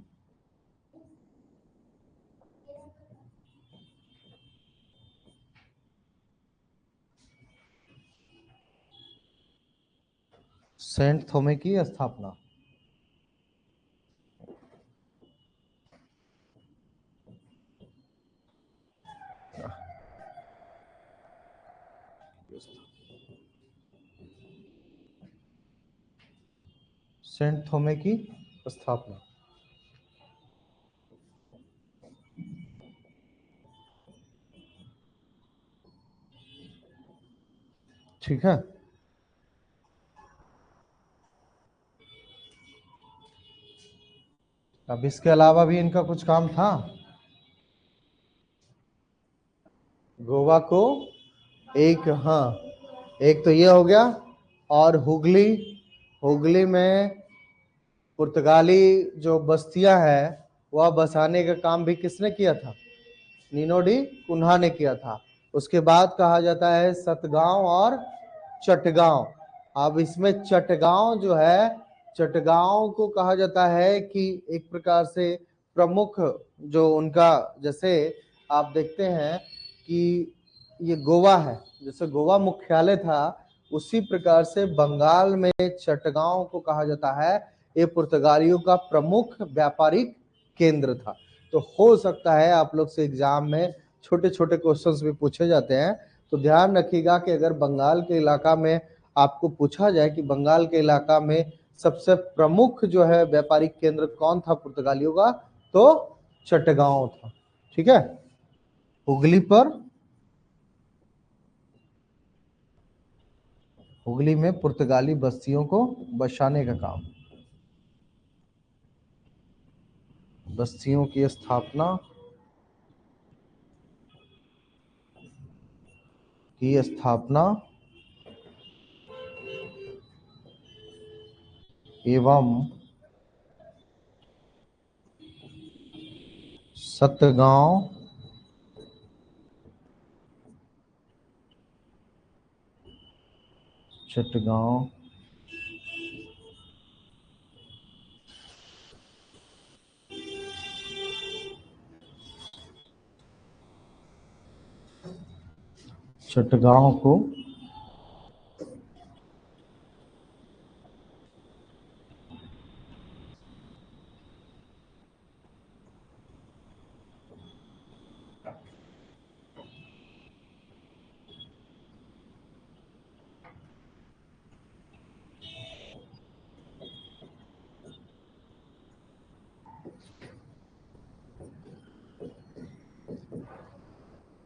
थोमे की स्थापना। सेंट थोमे की स्थापना। ठीक है, अब इसके अलावा भी इनका कुछ काम था। गोवा को एक, हाँ, एक तो ये हो गया, और हुगली, हुगली में पुर्तगाली जो बस्तियां हैं वह बसाने का काम भी किसने किया था? नीनो डी कुन्हा ने किया था। उसके बाद कहा जाता है सतगांव और चटगांव। अब इसमें चटगांव जो है, चटगांव को कहा जाता है कि एक प्रकार से प्रमुख जो उनका, जैसे आप देखते हैं कि ये गोवा है, जैसे गोवा मुख्यालय था, उसी प्रकार से बंगाल में चटगांव को कहा जाता है ये पुर्तगालियों का प्रमुख व्यापारिक केंद्र था। तो हो सकता है आप लोग से एग्जाम में छोटे छोटे क्वेश्चंस भी पूछे जाते हैं, तो ध्यान रखिएगा कि अगर बंगाल के इलाका में आपको पूछा जाए कि बंगाल के इलाका में सबसे प्रमुख जो है व्यापारिक केंद्र कौन था पुर्तगालियों का, तो चटगांव था। ठीक है, हुगली पर, हुगली में पुर्तगाली बस्तियों को बसाने का काम, बस्तियों की स्थापना एवं सतगांव चटगांव चटगांव को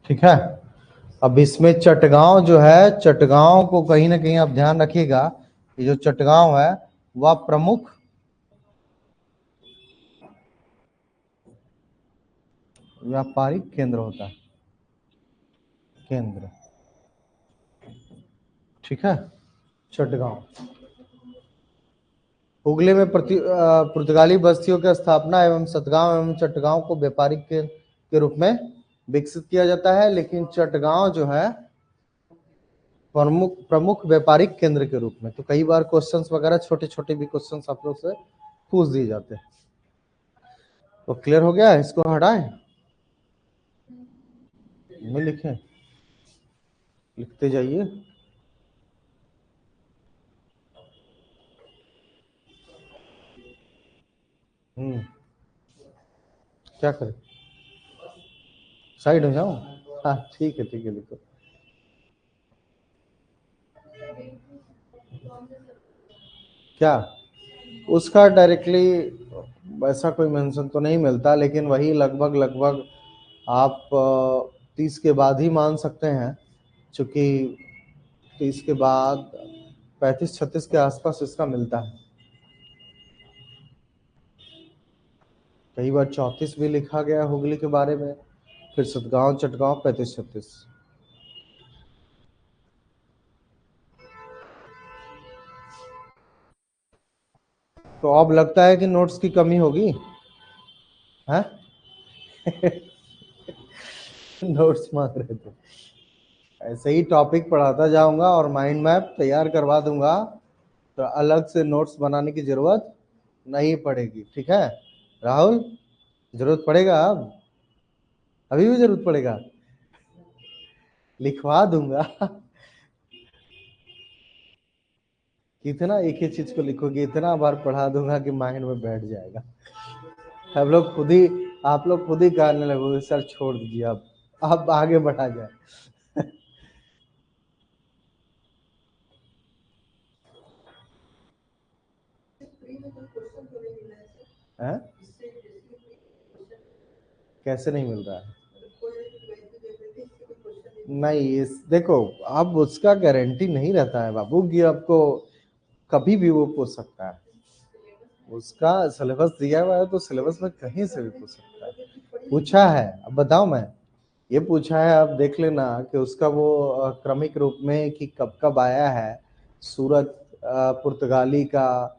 ठीक है। अब इसमें चटगांव जो है, चटगांव को कहीं ना कहीं आप ध्यान रखिएगा, ये जो चटगांव है वह प्रमुख व्यापारिक केंद्र होता है, केंद्र। ठीक है, चटगांव, हुगली में पुर्तगाली बस्तियों की स्थापना एवं सतगांव एवं चटगांव को व्यापारिक के रूप में विकसित किया जाता है, लेकिन चटगांव जो है प्रमुख व्यापारिक केंद्र के रूप में। तो कई बार क्वेश्चंस वगैरह छोटे छोटे भी क्वेश्चंस आप लोग से पूछ दिए जाते हैं। तो क्लियर हो गया, इसको हटाएं, में लिखें, लिखते जाइए। क्या करें, साइड हो जाऊं? हाँ ठीक है, ठीक है, लिखो। क्या उसका डायरेक्टली वैसा कोई मेंशन तो नहीं मिलता, लेकिन वही लगभग लगभग आप 30 के बाद ही मान सकते हैं, चूंकि 30 के बाद 35-36 के आसपास इसका मिलता है। कई बार 34 भी लिखा गया हुगली के बारे में, फिर सतगांव चटगांव 35-36। तो अब लगता है कि नोट्स की कमी होगी है? नोट्स मांग रहे थे। ऐसे ही टॉपिक पढ़ाता जाऊंगा और माइंड मैप तैयार करवा दूंगा, तो अलग से नोट्स बनाने की जरूरत नहीं पड़ेगी। ठीक है राहुल? जरूरत पड़ेगा? अब अभी भी जरूरत पड़ेगा? लिखवा दूंगा। कितना एक ही चीज को लिखोगे, इतना बार पढ़ा दूंगा कि माइंड में बैठ जाएगा। आप लोग खुद ही कहने लगोगे सर छोड़ दीजिए, अब आगे बढ़ा जाए। है? कैसे नहीं मिल रहा है? नहीं, देखो अब उसका गारंटी नहीं रहता है बाबू कि आपको कभी भी वो पूछ सकता है। उसका सिलेबस दिया हुआ है तो सिलेबस में कहीं से भी पूछ सकता है। पूछा है, अब बताओ मैं ये पूछा है, अब देख लेना कि उसका वो क्रमिक रूप में कि कब कब आया है। सूरत पुर्तगाली का,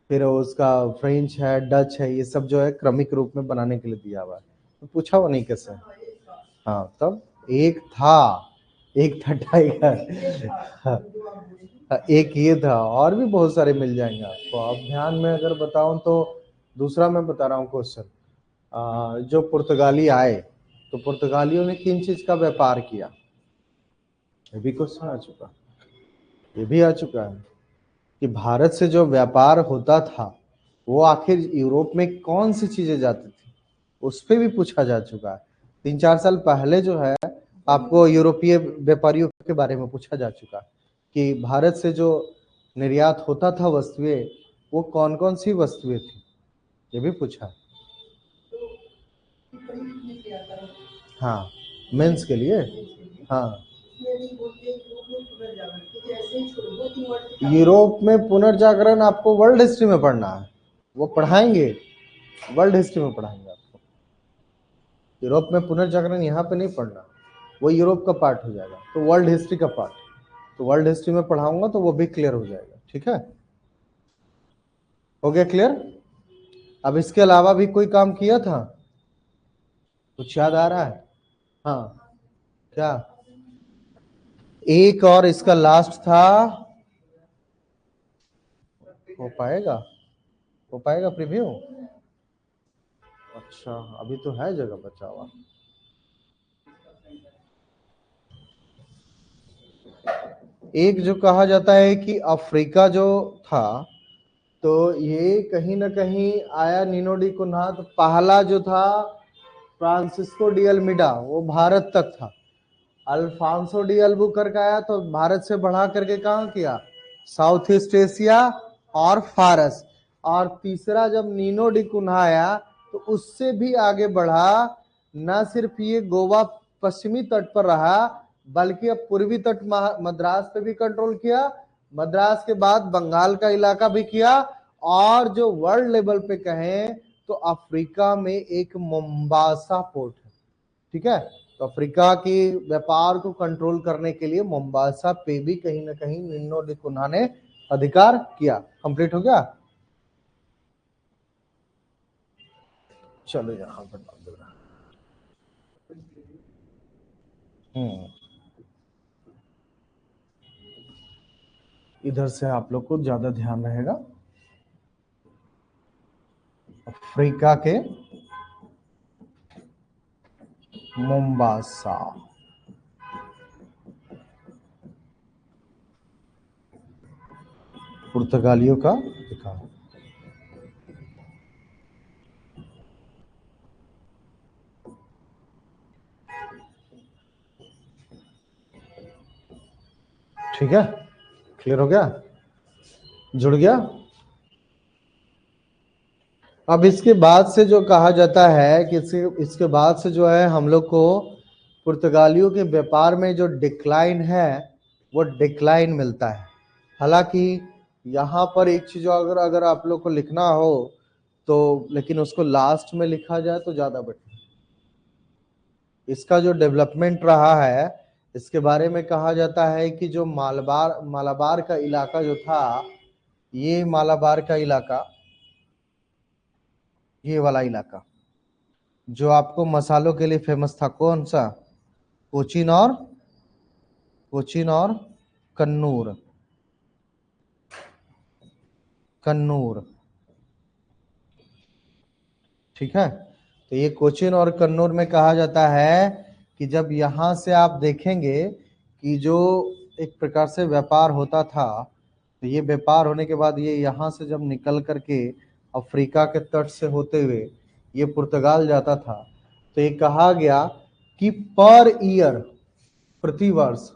फिर उसका फ्रेंच है, डच है, ये सब जो है क्रमिक रूप में बनाने के लिए दिया हुआ है। तो पूछा वो नहीं कैसे? हाँ तब एक था टाइगर। हाँ, एक ये था, और भी बहुत सारे मिल जाएंगे आपको। अब ध्यान में अगर बताऊं तो दूसरा मैं बता रहा हूँ क्वेश्चन। जो पुर्तगाली आए तो पुर्तगालियों ने किन चीज का व्यापार किया, ये भी क्वेश्चन आ चुका, ये भी आ चुका है कि भारत से जो व्यापार होता था वो आखिर यूरोप में कौन सी चीजें जाती थी, उस पर भी पूछा जा चुका है। 3-4 साल पहले जो है आपको यूरोपीय व्यापारियों के बारे में पूछा जा चुका कि भारत से जो निर्यात होता था वस्तुएं, वो कौन कौन सी वस्तुएं थी, ये भी पूछा। हाँ मेंस के लिए। हाँ यूरोप में पुनर्जागरण आपको वर्ल्ड हिस्ट्री में पढ़ना है, वो पढ़ाएंगे, वर्ल्ड हिस्ट्री में पढ़ाएंगे आपको। यूरोप में पुनर्जागरण यहाँ पे नहीं पढ़ना, वो यूरोप का पार्ट हो जाएगा, तो वर्ल्ड हिस्ट्री का पार्ट, तो वर्ल्ड हिस्ट्री में पढ़ाऊंगा तो वो भी क्लियर हो जाएगा। ठीक है, हो गया क्लियर? अब इसके अलावा भी कोई काम किया था, कुछ याद आ रहा है? हाँ क्या? एक और इसका लास्ट था, हो पाएगा? हो पाएगा प्रीव्यू? अच्छा अभी तो है जगह बचा हुआ। एक जो कहा जाता है कि अफ्रीका जो था, तो ये कहीं ना कहीं आया नीनो डी कुन्हा, तो पहला जो था फ्रांसिस्को डी अल्मीडा वो भारत तक था। अल्फांसो डी अल्बुकर्क आया तो भारत से बढ़ा करके कहाँ किया, साउथ ईस्ट एशिया और फारस। और तीसरा जब नीनो डी कुन्हा आया तो उससे भी आगे बढ़ा, न सिर्फ ये गोवा पश्चिमी तट पर रहा, बल्कि अब पूर्वी तट मद्रास पे भी कंट्रोल किया, मद्रास के बाद बंगाल का इलाका भी किया, और जो वर्ल्ड लेवल पे कहें तो अफ्रीका में एक मोम्बासा पोर्ट है। ठीक है, तो अफ्रीका की व्यापार को कंट्रोल करने के लिए मोम्बासा पे भी कहीं ना कहीं निन्नो डी कुन्हा ने अधिकार किया। कंप्लीट हो गया? चलो यहां पर डाल दो। इधर से आप लोग को ज्यादा ध्यान रहेगा। अफ्रीका के मोम्बासा, पुर्तगालियों का अधिकार। ठीक है, क्लियर हो गया, जुड़ गया? अब इसके बाद से जो कहा जाता है कि इसके बाद से जो है हम लोग को पुर्तगालियों के व्यापार में जो डिक्लाइन है वो डिक्लाइन मिलता है। हालांकि यहाँ पर एक चीज अगर अगर आप लोग को लिखना हो तो, लेकिन उसको लास्ट में लिखा जाए तो ज्यादा बेटर। इसका जो डेवलपमेंट रहा है इसके बारे में कहा जाता है कि जो मालाबार का इलाका जो था, ये मालाबार का इलाका, ये वाला इलाका जो आपको मसालों के लिए फेमस था, कौन सा? कोचीन और कन्नूर। ठीक है, तो ये कोचीन और कन्नूर में कहा जाता है कि जब यहाँ से आप देखेंगे कि जो एक प्रकार से व्यापार होता था, तो ये व्यापार होने के बाद ये यहाँ से जब निकल करके अफ्रीका के तट से होते हुए ये पुर्तगाल जाता था, तो ये कहा गया कि पर ईयर, प्रति वर्ष,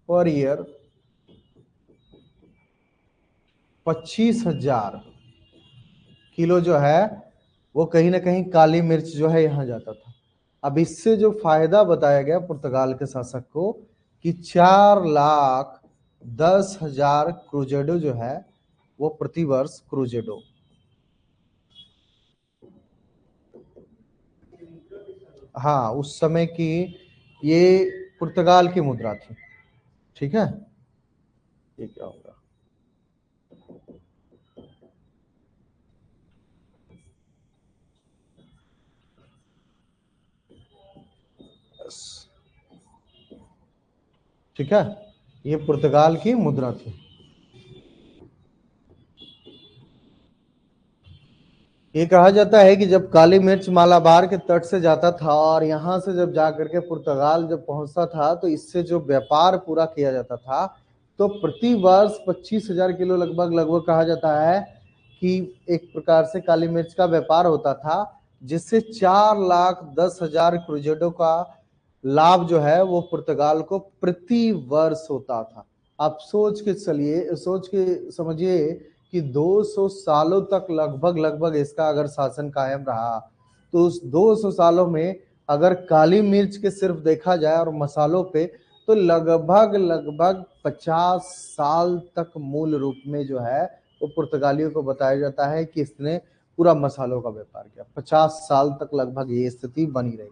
पर ईयर 25,000 किलो जो है वो कहीं ना कहीं काली मिर्च जो है यहाँ जाता था। अब इससे जो फायदा बताया गया पुर्तगाल के शासक को कि 4,10,000 क्रूजेडो जो है वो प्रति वर्ष क्रूजेडो, हाँ उस समय की ये पुर्तगाल की मुद्रा थी। ठीक है, ये क्या होगा? ठीक है, ये पुर्तगाल की मुद्रा थी। ये कहा जाता है कि जब काली मिर्च मालाबार के तट से जाता था और यहाँ से जब जाकर के पुर्तगाल जब पहुंचता था, तो इससे जो व्यापार पूरा किया जाता था, तो प्रति वर्ष 25,000 किलो लगभग लगभग कहा जाता है कि एक प्रकार से काली मिर्च का व्यापार होता था, जिससे 4,10,000 क्रूजेडो का लाभ जो है वो पुर्तगाल को प्रति वर्ष होता था। आप सोच के चलिए, सोच के समझिए कि 200 सालों तक लगभग लगभग इसका अगर शासन कायम रहा, तो उस 200 सालों में अगर काली मिर्च के सिर्फ देखा जाए और मसालों पे, तो लगभग लगभग 50 साल तक मूल रूप में जो है वो पुर्तगालियों को बताया जाता है कि इसने पूरा मसालों का व्यापार किया। 50 साल तक लगभग ये स्थिति बनी रही।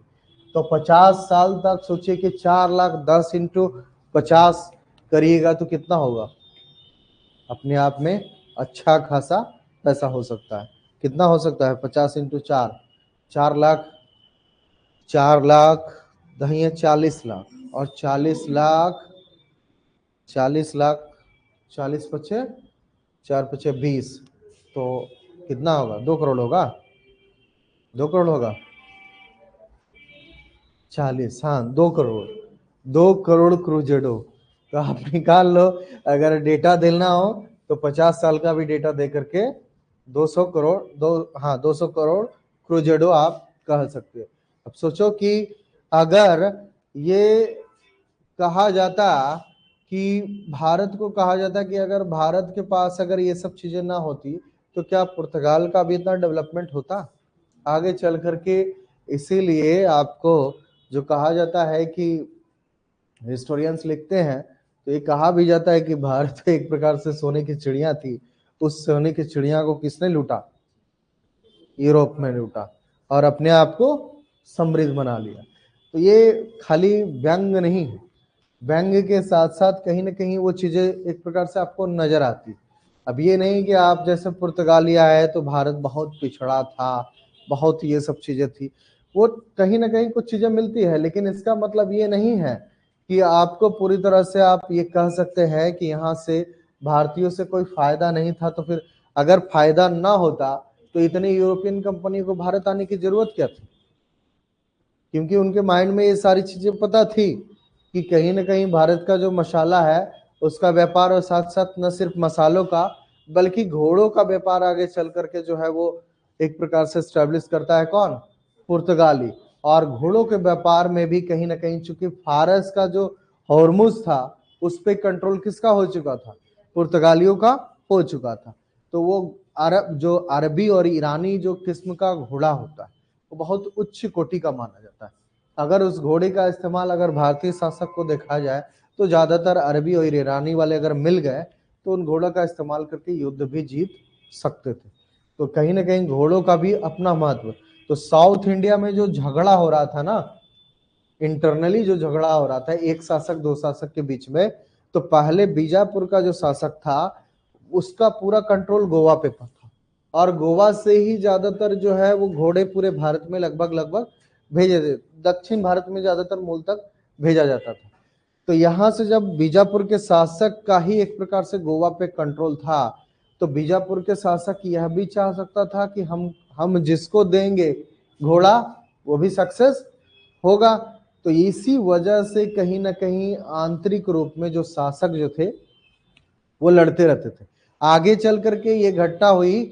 तो 50 साल तक सोचिए कि 4,10,000 इंटू 50 करिएगा तो कितना होगा? अपने आप में अच्छा खासा पैसा हो सकता है। कितना हो सकता है? 50 इंटू 4, 4 लाख, 4 लाख दही 40 लाख, और 40 लाख, 40 लाख, 40 पचे 4 पचे 20, तो कितना होगा? 2 करोड़ होगा। 2 करोड़ होगा, 40, हाँ 2 करोड़, 2 करोड़ क्रूजेडो। तो आप निकाल लो, अगर डेटा देना हो तो 50 साल का भी डेटा दे करके 200 करोड़, 200 करोड़ क्रूजेडो आप कह सकते हो। अब सोचो कि अगर ये कहा जाता कि भारत को कहा जाता कि अगर भारत के पास अगर ये सब चीजें ना होती, तो क्या पुर्तगाल का भी इतना डेवलपमेंट होता आगे चल करके? इसीलिए आपको जो कहा जाता है कि हिस्टोरियंस लिखते हैं, तो ये कहा भी जाता है कि भारत एक प्रकार से सोने की चिड़िया थी। उस सोने की चिड़िया को किसने लूटा? यूरोप में लूटा और अपने आप को समृद्ध बना लिया। तो ये खाली व्यंग नहीं है, व्यंग के साथ साथ कहीं ना कहीं वो चीजें एक प्रकार से आपको नजर आती। अब ये नहीं कि आप जैसे पुर्तगालिया है तो भारत बहुत पिछड़ा था, बहुत ये सब चीजें थी, वो कहीं ना कहीं कुछ चीजें मिलती है, लेकिन इसका मतलब ये नहीं है कि आपको पूरी तरह से आप ये कह सकते हैं कि यहाँ से भारतीयों से कोई फायदा नहीं था। तो फिर अगर फायदा ना होता तो इतनी यूरोपियन कंपनी को भारत आने की जरूरत क्या थी? क्योंकि उनके माइंड में ये सारी चीजें पता थी कि कहीं ना कहीं भारत का जो मसाला है उसका व्यापार, और साथ साथ न सिर्फ मसालों का बल्कि घोड़ों का व्यापार आगे चल करके जो है वो एक प्रकार से स्टैब्लिश करता है कौन? पुर्तगाली। और घोड़ों के व्यापार में भी कहीं ना कहीं, चूंकि फारस का जो हॉर्मुज था उस पर कंट्रोल किसका हो चुका था? पुर्तगालियों का हो चुका था। तो वो अरबी और ईरानी जो किस्म का घोड़ा होता है वो बहुत उच्च कोटि का माना जाता है। अगर उस घोड़े का इस्तेमाल अगर भारतीय शासक को देखा जाए तो ज्यादातर अरबी और ईरानी वाले अगर मिल गए तो उन घोड़ों का इस्तेमाल करके युद्ध भी जीत सकते थे। तो कहीं ना कहीं घोड़ों का भी अपना महत्व। तो साउथ इंडिया में जो झगड़ा हो रहा था ना, इंटरनली जो झगड़ा हो रहा था एक शासक दो शासक के बीच में, तो पहले बीजापुर का जो शासक था उसका पूरा कंट्रोल गोवा पे था, और गोवा से ही ज्यादातर जो है वो घोड़े पूरे भारत में लगभग लगभग भेजे थे, दक्षिण भारत में ज्यादातर मूल तक भेजा जाता था। तो यहां से जब बीजापुर के शासक का ही एक प्रकार से गोवा पे कंट्रोल था, तो बीजापुर के शासक यह भी चाह सकता था कि हम जिसको देंगे घोड़ा वो भी सक्सेस होगा। तो इसी वजह से कहीं ना कहीं आंतरिक रूप में जो शासक जो थे वो लड़ते रहते थे। आगे चल करके ये घटना हुई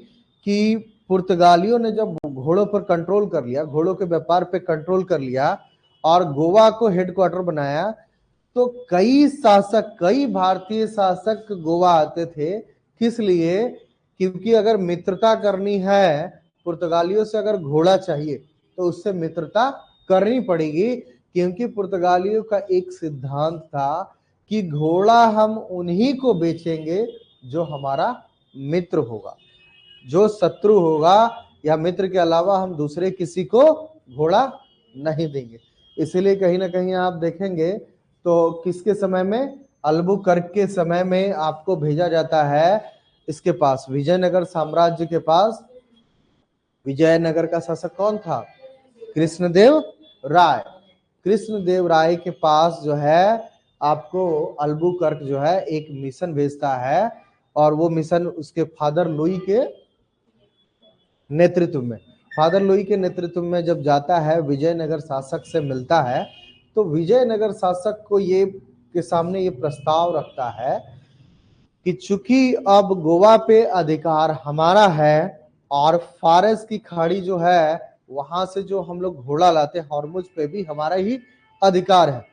कि पुर्तगालियों ने जब घोड़ों पर कंट्रोल कर लिया, घोड़ों के व्यापार पे कंट्रोल कर लिया और गोवा को हेडक्वार्टर बनाया, तो कई शासक, कई भारतीय शासक गोवा आते थे। किस लिए? क्योंकि अगर मित्रता करनी है पुर्तगालियों से, अगर घोड़ा चाहिए तो उससे मित्रता करनी पड़ेगी, क्योंकि पुर्तगालियों का एक सिद्धांत था कि घोड़ा हम उन्हीं को बेचेंगे जो हमारा मित्र होगा, जो शत्रु होगा या मित्र के अलावा हम दूसरे किसी को घोड़ा नहीं देंगे। इसीलिए कहीं ना कहीं आप देखेंगे तो किसके समय में, अल्बुकर्क के समय में आपको भेजा जाता है इसके पास, विजयनगर साम्राज्य के पास। विजयनगर का शासक कौन था? कृष्णदेव राय। कृष्णदेव राय के पास जो है आपको अल्बुकर्क जो है एक मिशन भेजता है, और वो मिशन उसके फादर लुई के नेतृत्व में, फादर लुई के नेतृत्व में जब जाता है विजयनगर शासक से मिलता है, तो विजयनगर शासक को ये के सामने ये प्रस्ताव रखता है कि चूंकि अब गोवा पे अधिकार हमारा है और फारस की खाड़ी जो है वहां से जो हम लोग घोड़ा लाते हैं हॉर्मुज पे भी हमारा ही अधिकार है,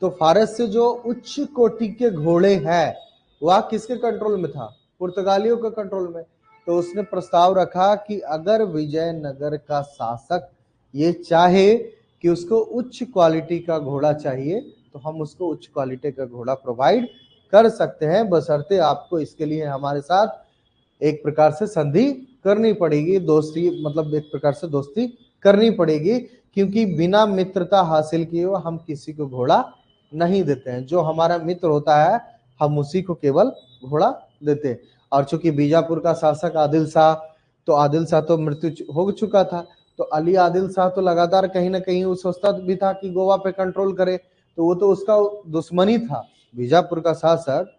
तो फारस से जो उच्च कोटि के घोड़े हैं वह किसके कंट्रोल में था? पुर्तगालियों के कंट्रोल में। तो उसने प्रस्ताव रखा कि अगर विजयनगर का शासक ये चाहे कि उसको उच्च क्वालिटी का घोड़ा चाहिए तो हम उसको उच्च क्वालिटी का घोड़ा प्रोवाइड कर सकते हैं, बशर्ते आपको इसके लिए हमारे साथ एक प्रकार से संधि करनी पड़ेगी, दोस्ती, मतलब एक प्रकार से दोस्ती करनी पड़ेगी, क्योंकि बिना मित्रता हासिल किए हुए हम किसी को घोड़ा नहीं देते हैं। जो हमारा मित्र होता है हम उसी को केवल घोड़ा देते हैं। और चूंकि बीजापुर का शासक आदिल शाह, तो आदिल शाह तो मृत्यु हो चुका था, तो अली आदिल शाह तो लगातार कहीं ना कहीं वो सोचता भी था कि गोवा पे कंट्रोल करे, तो वो तो उसका दुश्मनी था। बीजापुर का शासक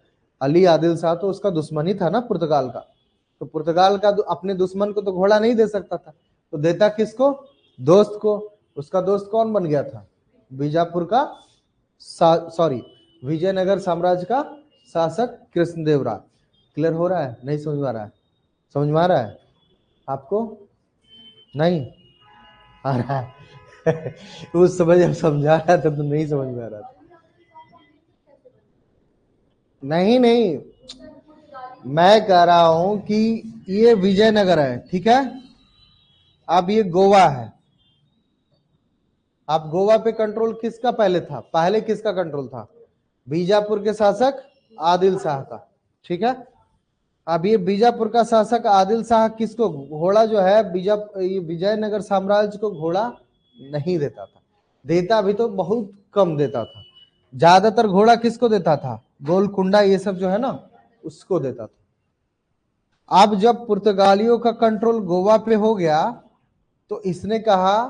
अली आदिल शाह तो उसका दुश्मनी था ना पुर्तगाल का, तो पुर्तगाल का अपने दुश्मन को तो घोड़ा नहीं दे सकता था, तो देता किसको? दोस्त को। उसका दोस्त कौन बन गया था? बीजापुर का सॉरी विजयनगर साम्राज्य का शासक कृष्णदेव राय। क्लियर हो रहा है? नहीं समझ में आ रहा है? समझ में आ रहा है आपको? नहीं आ रहा है? उस समय जब समझा रहा था तो नहीं समझ में आ रहा था। नहीं नहीं, मैं कह रहा हूं कि ये विजयनगर है, ठीक है, अब ये गोवा है। अब गोवा पे कंट्रोल किसका पहले था? पहले किसका कंट्रोल था? बीजापुर के शासक आदिल शाह का, ठीक है। अब ये बीजापुर का शासक आदिल शाह किसको घोड़ा जो है विजयनगर साम्राज्य को घोड़ा नहीं देता था, देता भी तो बहुत कम देता था, ज्यादातर घोड़ा किसको देता था? गोलकुंडा ये सब जो है ना उसको देता था। अब जब पुर्तगालियों का कंट्रोल गोवा पे हो गया तो इसने कहा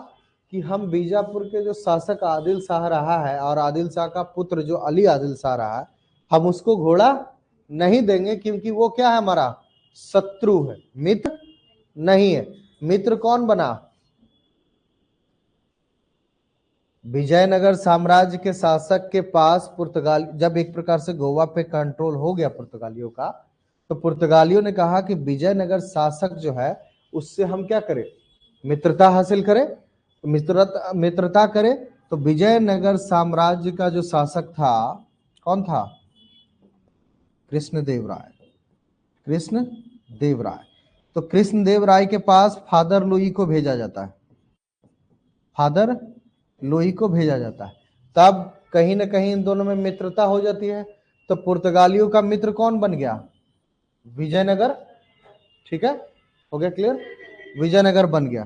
कि हम बीजापुर के जो शासक आदिल शाह रहा है और आदिल शाह का पुत्र जो अली आदिल शाह रहा है, हम उसको घोड़ा नहीं देंगे, क्योंकि वो क्या है? हमारा शत्रु है, मित्र नहीं है। मित्र कौन बना? विजयनगर साम्राज्य के शासक के पास पुर्तगाल, जब एक प्रकार से गोवा पे कंट्रोल हो गया पुर्तगालियों का, तो पुर्तगालियों ने कहा कि विजयनगर शासक जो है उससे हम क्या करें? मित्रता हासिल करें। तो मित्रता करें, तो विजयनगर साम्राज्य का जो शासक था कौन था? कृष्णदेव राय। कृष्णदेव राय। तो कृष्णदेव राय के पास फादर लुई को भेजा जाता है। फादर लुई को भेजा जाता है। तब कहीं ना कहीं इन दोनों में मित्रता हो जाती है। तो पुर्तगालियों का मित्र कौन बन गया? विजयनगर। ठीक है, हो गया क्लियर? विजयनगर बन गया।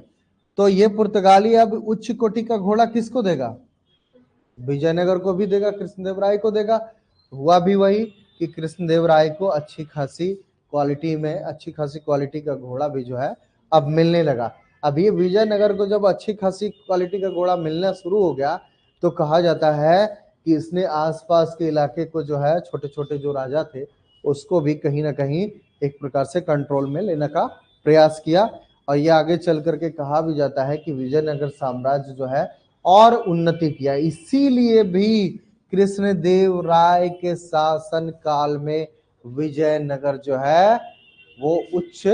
तो ये पुर्तगाली अब उच्च कोटि का घोड़ा किसको देगा? विजयनगर को भी देगा, कृष्णदेवराय को देगा। हुआ भी वही कि कृष्णदेवराय को अच्छी खासी क्वालिटी का घोड़ा भी जो है अब मिलने लगा। अब ये विजयनगर को जब अच्छी खासी क्वालिटी का घोड़ा मिलना शुरू हो गया तो कहा जाता है कि इसने आसपास के इलाके को जो है, छोटे छोटे जो राजा थे उसको भी कहीं ना कहीं एक प्रकार से कंट्रोल में लेने का प्रयास किया। और ये आगे चल करके कहा भी जाता है कि विजयनगर साम्राज्य जो है और उन्नति किया। इसीलिए भी कृष्णदेव राय के शासन काल में विजयनगर जो है वो उच्च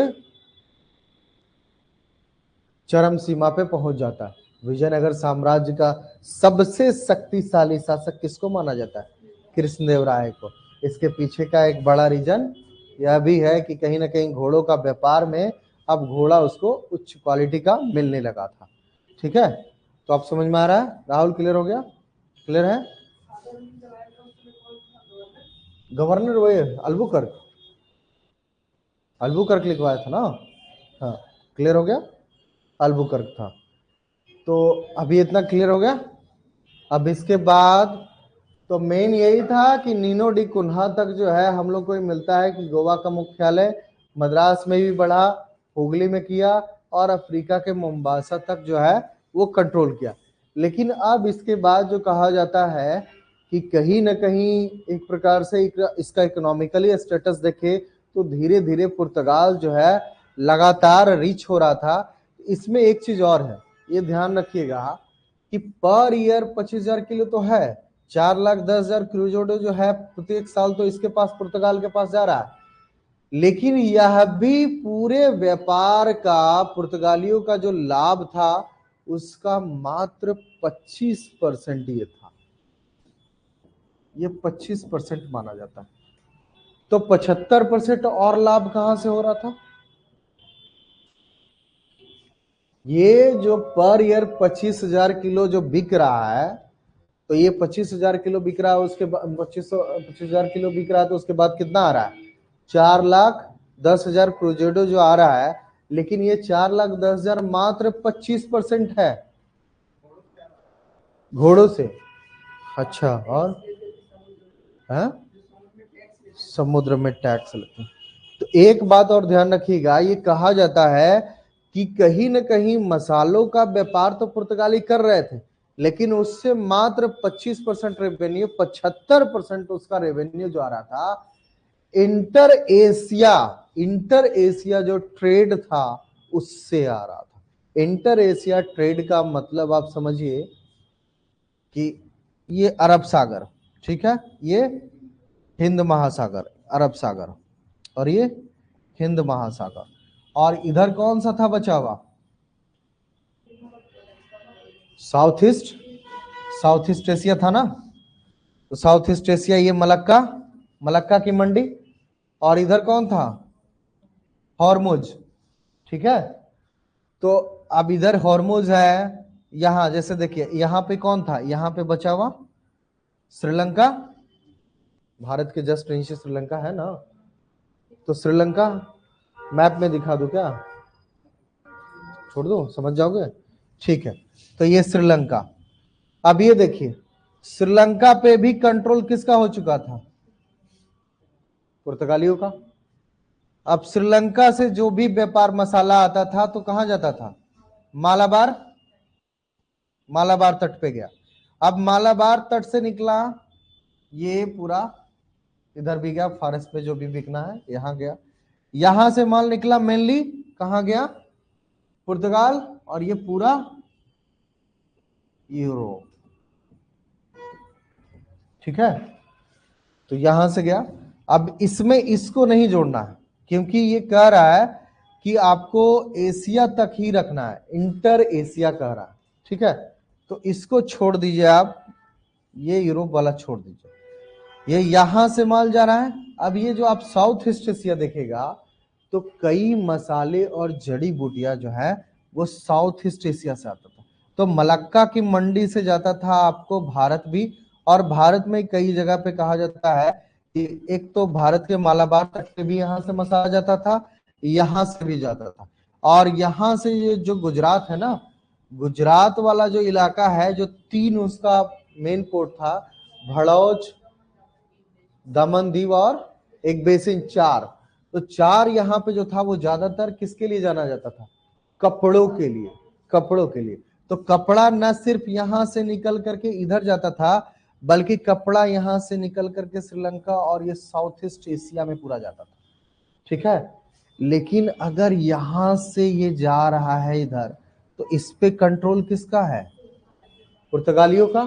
चरम सीमा पे पहुंच जाता है। विजयनगर साम्राज्य का सबसे शक्तिशाली शासक किसको माना जाता है? कृष्णदेव राय को। इसके पीछे का एक बड़ा रीजन यह भी है कि कहीं ना कहीं घोड़ों का व्यापार में अब घोड़ा उसको उच्च क्वालिटी का मिलने लगा था। ठीक है, तो आप समझ में आ रहा है? राहुल क्लियर हो गया? क्लियर है? गवर्नर वही अल्बुकर्क लिखवाया था ना? हाँ, क्लियर हो गया? अल्बुकर्क था। तो अभी इतना क्लियर हो गया। अब इसके बाद तो मेन यही था कि नीनो डी कुन्हा तक जो है हम लोग को मिलता है कि गोवा का मुख्यालय मद्रास में भी बढ़ा, हुगली में किया और अफ्रीका के मोम्बासा तक जो है वो कंट्रोल किया। लेकिन अब इसके बाद जो कहा जाता है कि कहीं ना कहीं एक प्रकार से इसका इकोनॉमिकली स्टेटस देखे तो धीरे धीरे पुर्तगाल जो है लगातार रिच हो रहा था। इसमें एक चीज और है, ये ध्यान रखिएगा कि पर ईयर 25,000 किलो तो है, 4,10,000 क्रूजोडो जो है प्रत्येक साल तो इसके पास, पुर्तगाल के पास जा रहा है। लेकिन यह भी पूरे व्यापार का, पुर्तगालियों का जो लाभ था उसका मात्र 25% ये था। ये 25% माना जाता है। तो 75% और लाभ कहां से हो रहा था? ये जो पर ईयर 25,000 किलो जो बिक रहा है, तो ये 25,000 किलो बिक रहा है, उसके बाद 25,000 किलो बिक रहा है, तो उसके बाद कितना आ रहा है? 4,10,000 क्रूजेडो जो आ रहा है। लेकिन ये 4,10,000 मात्र 25% है घोड़ों से। अच्छा, और है? समुद्र में टैक्स लगते हैं। तो एक बात और ध्यान रखिएगा, ये कहा जाता है कि कहीं न कहीं मसालों का व्यापार तो पुर्तगाली कर रहे थे, लेकिन उससे मात्र 25% रेवेन्यू, 75% उसका रेवेन्यू जो आ रहा था इंटर एशिया जो ट्रेड था उससे आ रहा था। इंटर एशिया ट्रेड का मतलब आप समझिए कि ये अरब सागर, ठीक है, ये हिंद महासागर, अरब सागर, और ये हिंद महासागर, और इधर कौन सा था बचा हुआ? साउथ ईस्ट एशिया था ना। तो साउथ ईस्ट एशिया, ये मलक्का की मंडी, और इधर कौन था? हॉर्मुज। ठीक है, तो अब इधर हॉर्मुज है। यहां जैसे देखिए, यहां पे कौन था? यहां पे बचा हुआ श्रीलंका, भारत के जस्ट नीचे श्रीलंका है ना। तो श्रीलंका मैप में दिखा दूं क्या? छोड़ दो, समझ जाओगे? ठीक है, तो ये श्रीलंका। अब ये देखिए, श्रीलंका पे भी कंट्रोल किसका हो चुका था? पुर्तगालियों का। अब श्रीलंका से जो भी व्यापार मसाला आता था तो कहां जाता था? मालाबार तट पे गया। अब मालाबार तट से निकला, ये पूरा इधर भी गया, फारस पे जो भी बिकना है यहां गया। यहां से माल निकला मेनली कहां गया? पुर्तगाल, और ये पूरा यूरोप। ठीक है, तो यहां से गया। अब इसमें इसको नहीं जोड़ना है, क्योंकि ये कह रहा है कि आपको एशिया तक ही रखना है, इंटर एशिया कह रहा है। ठीक है, तो इसको छोड़ दीजिए आप, ये यूरोप वाला छोड़ दीजिए, ये यहां से माल जा रहा है। अब ये जो आप साउथ ईस्ट एशिया देखेगा तो कई मसाले और जड़ी बूटियां जो है वो साउथ ईस्ट एशिया से आता था। तो मलक्का की मंडी से जाता था आपको भारत भी, और भारत में कई जगह पे कहा जाता है कि एक तो भारत के मालाबार तक से भी यहाँ से मसाला जाता था, यहाँ से भी जाता था, और यहाँ से ये जो गुजरात है ना, गुजरात वाला जो इलाका है, जो तीन उसका मेन पोर्ट था, भड़ौच, दमन दीव और एक बेसिन, चार। तो चार यहाँ पे जो था वो ज्यादातर किसके लिए जाना जाता था? कपड़ों के लिए, कपड़ों के लिए। तो कपड़ा न सिर्फ यहां से निकल करके इधर जाता था, बल्कि कपड़ा यहां से निकल करके श्रीलंका और ये साउथ ईस्ट एशिया में पूरा जाता था, ठीक है। लेकिन अगर यहां से ये जा रहा है इधर, तो इस पे कंट्रोल किसका है? पुर्तगालियों का।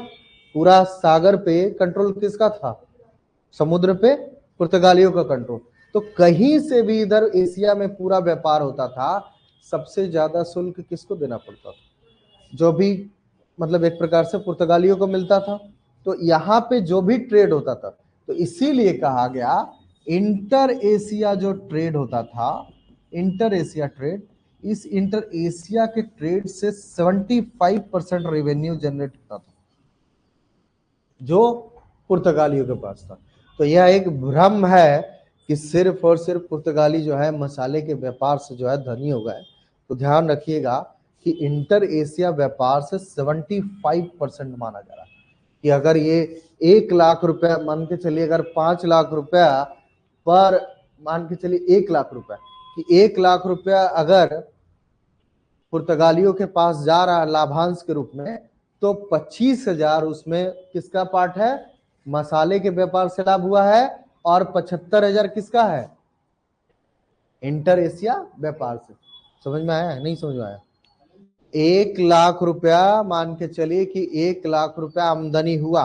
पूरा सागर पे कंट्रोल किसका था? समुद्र पे पुर्तगालियों का कंट्रोल। तो कहीं से भी इधर एशिया में पूरा व्यापार होता था, सबसे ज्यादा शुल्क किसको देना पड़ता था? जो भी मतलब एक प्रकार से पुर्तगालियों को मिलता था। तो यहाँ पे जो भी ट्रेड होता था, तो इसीलिए कहा गया इंटर एशिया जो ट्रेड होता था, इंटर एशिया ट्रेड, इस इंटर एशिया के ट्रेड से 75% रेवेन्यू जनरेट होता था जो पुर्तगालियों के पास था। तो यह एक भ्रम है कि सिर्फ और सिर्फ पुर्तगाली जो है मसाले के व्यापार से जो है धनी हो गए। तो ध्यान रखिएगा कि इंटर एशिया व्यापार से 75% माना जा रहा है कि अगर ये 1 लाख रुपया मान के चलिए, अगर 5 लाख रुपया पर, मान के चलिए 1 लाख रुपया, कि 1 लाख रुपया अगर पुर्तगालियों के पास जा रहा है लाभांश के रूप में, तो 25,000 उसमें किसका पार्ट है? मसाले के व्यापार से लाभ हुआ है, और 75,000 किसका है? इंटर एशिया व्यापार से। समझ में आया? नहीं समझ में आया? 1 लाख रुपया मान के चलिए कि 1 लाख रुपया आमदनी हुआ,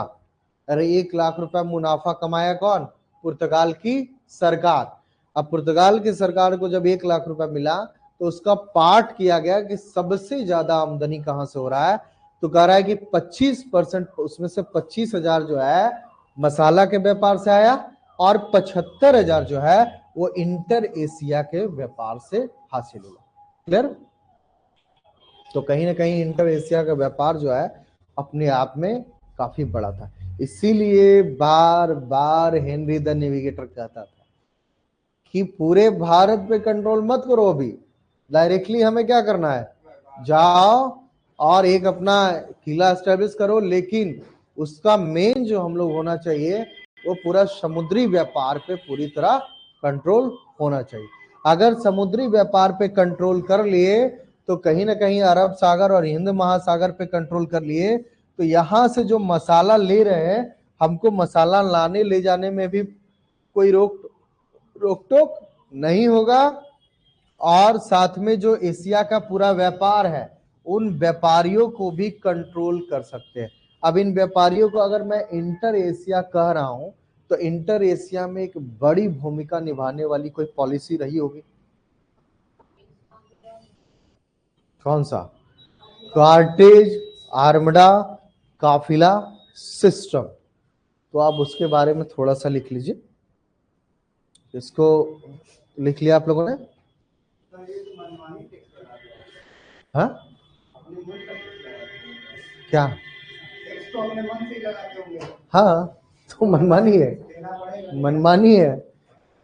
अरे 1 लाख रुपया मुनाफा कमाया कौन? पुर्तगाल की सरकार। अब पुर्तगाल की सरकार को जब 1 लाख रुपया मिला, तो उसका पार्ट किया गया कि सबसे ज्यादा आमदनी कहां से हो रहा है, तो कह रहा है कि 25%, उसमें से 25,000 जो है मसाला के व्यापार से आया, और 75,000 जो है वो इंटर एशिया के व्यापार से हासिल हुआ। क्लियर? तो कहीं ना कहीं इंटर एशिया का व्यापार जो है अपने आप में काफी बड़ा था। इसीलिए बार बार हेनरी द नेविगेटर कहता था कि पूरे भारत पे कंट्रोल मत करो, अभी डायरेक्टली हमें क्या करना है, जाओ और एक अपना किला एस्टेब्लिश करो, लेकिन उसका मेन जो हम लोग होना चाहिए वो पूरा समुद्री व्यापार पे पूरी तरह कंट्रोल होना चाहिए। अगर समुद्री व्यापार पे कंट्रोल कर लिए, तो कहीं ना कहीं अरब सागर और हिंद महासागर पे कंट्रोल कर लिए, तो यहां से जो मसाला ले रहे हैं, हमको मसाला लाने ले जाने में भी कोई रोक टोक नहीं होगा, और साथ में जो एशिया का पूरा व्यापार है उन व्यापारियों को भी कंट्रोल कर सकते हैं। अब इन व्यापारियों को अगर मैं इंटर एशिया कह रहा हूं, तो इंटर एशिया में एक बड़ी भूमिका निभाने वाली कोई पॉलिसी रही होगी। कौन सा? कार्टेज आर्मडा काफिला सिस्टम। तो आप उसके बारे में थोड़ा सा लिख लीजिए। इसको लिख लिया आप लोगों ने? हाँ क्या? हाँ, तो मनमानी है, मनमानी है।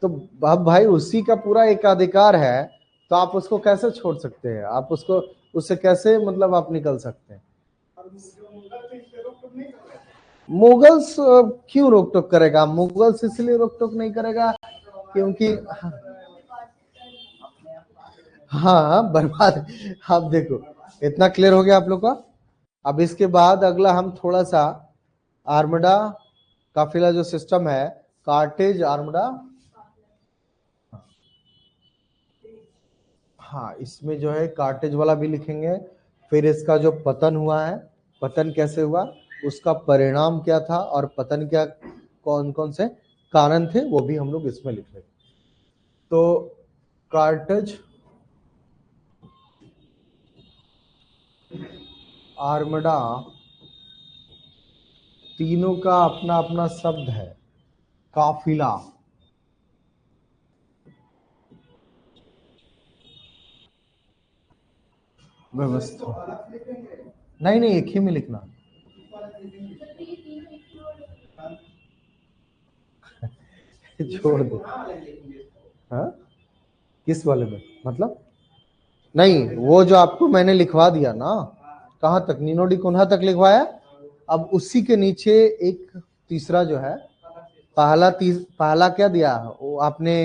तो अब भाई उसी का पूरा एकाधिकार है, तो आप उसको कैसे छोड़ सकते हैं? आप उसको, उससे कैसे मतलब आप निकल सकते हैं? मुगल्स क्यों रोक टोक करेगा? मुगल्स इसलिए रोक टोक नहीं करेगा क्योंकि हाँ बर्बाद। आप देखो, इतना क्लियर हो गया आप लोग का। अब इसके बाद अगला हम थोड़ा सा आर्मडा काफिला जो सिस्टम है, कार्टेज आर्मडा, हाँ इसमें जो है कार्टेज वाला भी लिखेंगे। फिर इसका जो पतन हुआ है, पतन कैसे हुआ, उसका परिणाम क्या था, और पतन क्या, कौन कौन से कारण थे, वो भी हम लोग इसमें लिख लेंगे। तो कार्टेज आर्मडा तीनों का अपना अपना शब्द है। काफिला, व्यवस्था, नहीं नहीं, एक ही में लिखना। छोड़ दो। हाँ, किस वाले में मतलब? नहीं, वो जो आपको मैंने लिखवा दिया ना, कहाँ तक, नीनो डी कुन्हा तक लिखवाया। अब उसी के नीचे एक तीसरा जो है, पहला क्या दिया वो आपने,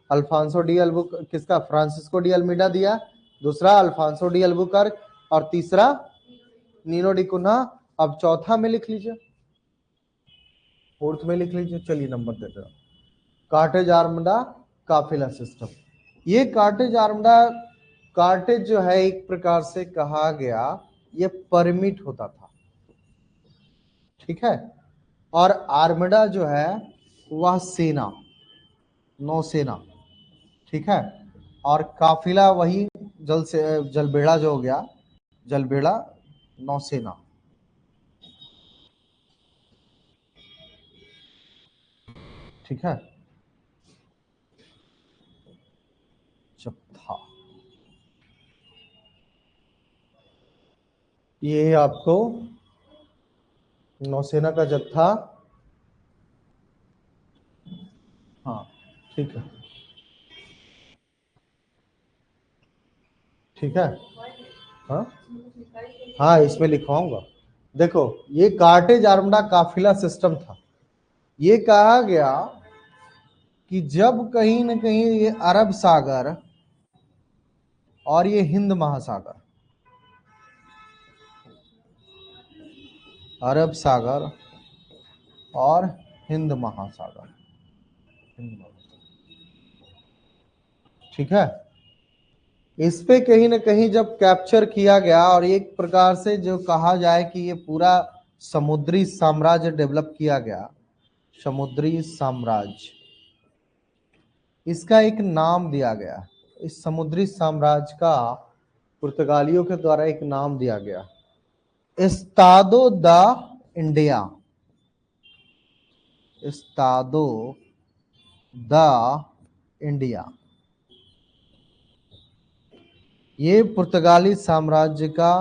अल्फांसो डी अल्बुक, किसका, फ्रांसिस्को डी अल्मीडा दिया, दूसरा अल्फांसो डी अल्बुकर्क, और तीसरा नीनो डी कुन्हा। अब चौथा में लिख लीजिए, फोर्थ में लिख लीजिए। चलिए नंबर देते हैं। कार्टेज आर्मडा काफिला सिस्टम। ये कार्टेज जो है एक प्रकार से कहा गया, ये परमिट होता था, ठीक है। और आर्मडा जो है वह सेना, नौसेना, ठीक है। और काफिला वही जलबेड़ा जो हो गया, जलबेड़ा नौसेना, ठीक है। जत्था, ये आपको नौसेना का जत्था, हाँ ठीक है, ठीक है। हाँ हाँ, इसमें लिखवाऊंगा। देखो, ये कार्टेज आर्मडा काफिला सिस्टम था। ये कहा गया कि जब कहीं न कहीं ये अरब सागर और ये हिंद महासागर, अरब सागर और हिंद महासागर, ठीक है, इस पे कहीं न कहीं जब कैप्चर किया गया, और एक प्रकार से जो कहा जाए कि ये पूरा समुद्री साम्राज्य डेवलप किया गया, समुद्री साम्राज्य, इसका एक नाम दिया गया। इस समुद्री साम्राज्य का पुर्तगालियों के द्वारा एक नाम दिया गया, एस्तादो दा इंडिया, एस्तादो दा इंडिया। ये पुर्तगाली साम्राज्य का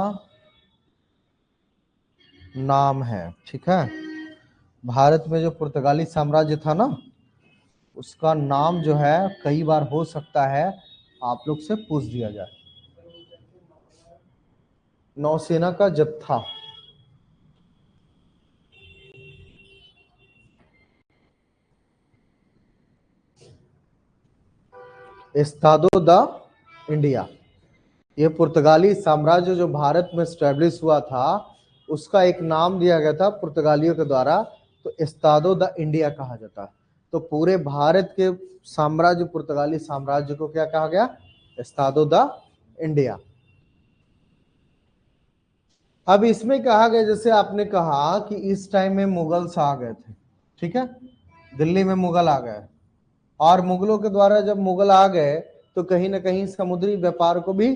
नाम है, ठीक है। भारत में जो पुर्तगाली साम्राज्य था ना, उसका नाम जो है कई बार हो सकता है आप लोग से पूछ दिया जाए। नौसेना का जत्था, एस्तादो दा इंडिया, ये पुर्तगाली साम्राज्य जो भारत में स्टैब्लिश हुआ था, उसका एक नाम दिया गया था पुर्तगालियों के द्वारा, तो एस्तादो दा इंडिया कहा जाता है। तो पूरे भारत के साम्राज्य, पुर्तगाली साम्राज्य को क्या कहा गया, एस्तादो दा इंडिया। अब इसमें कहा गया, जैसे आपने कहा कि इस टाइम में मुगल्स आ गए थे, ठीक है, दिल्ली में मुगल आ गए, और मुगलों के द्वारा जब मुगल आ गए तो कहीं ना कहीं समुद्री व्यापार को भी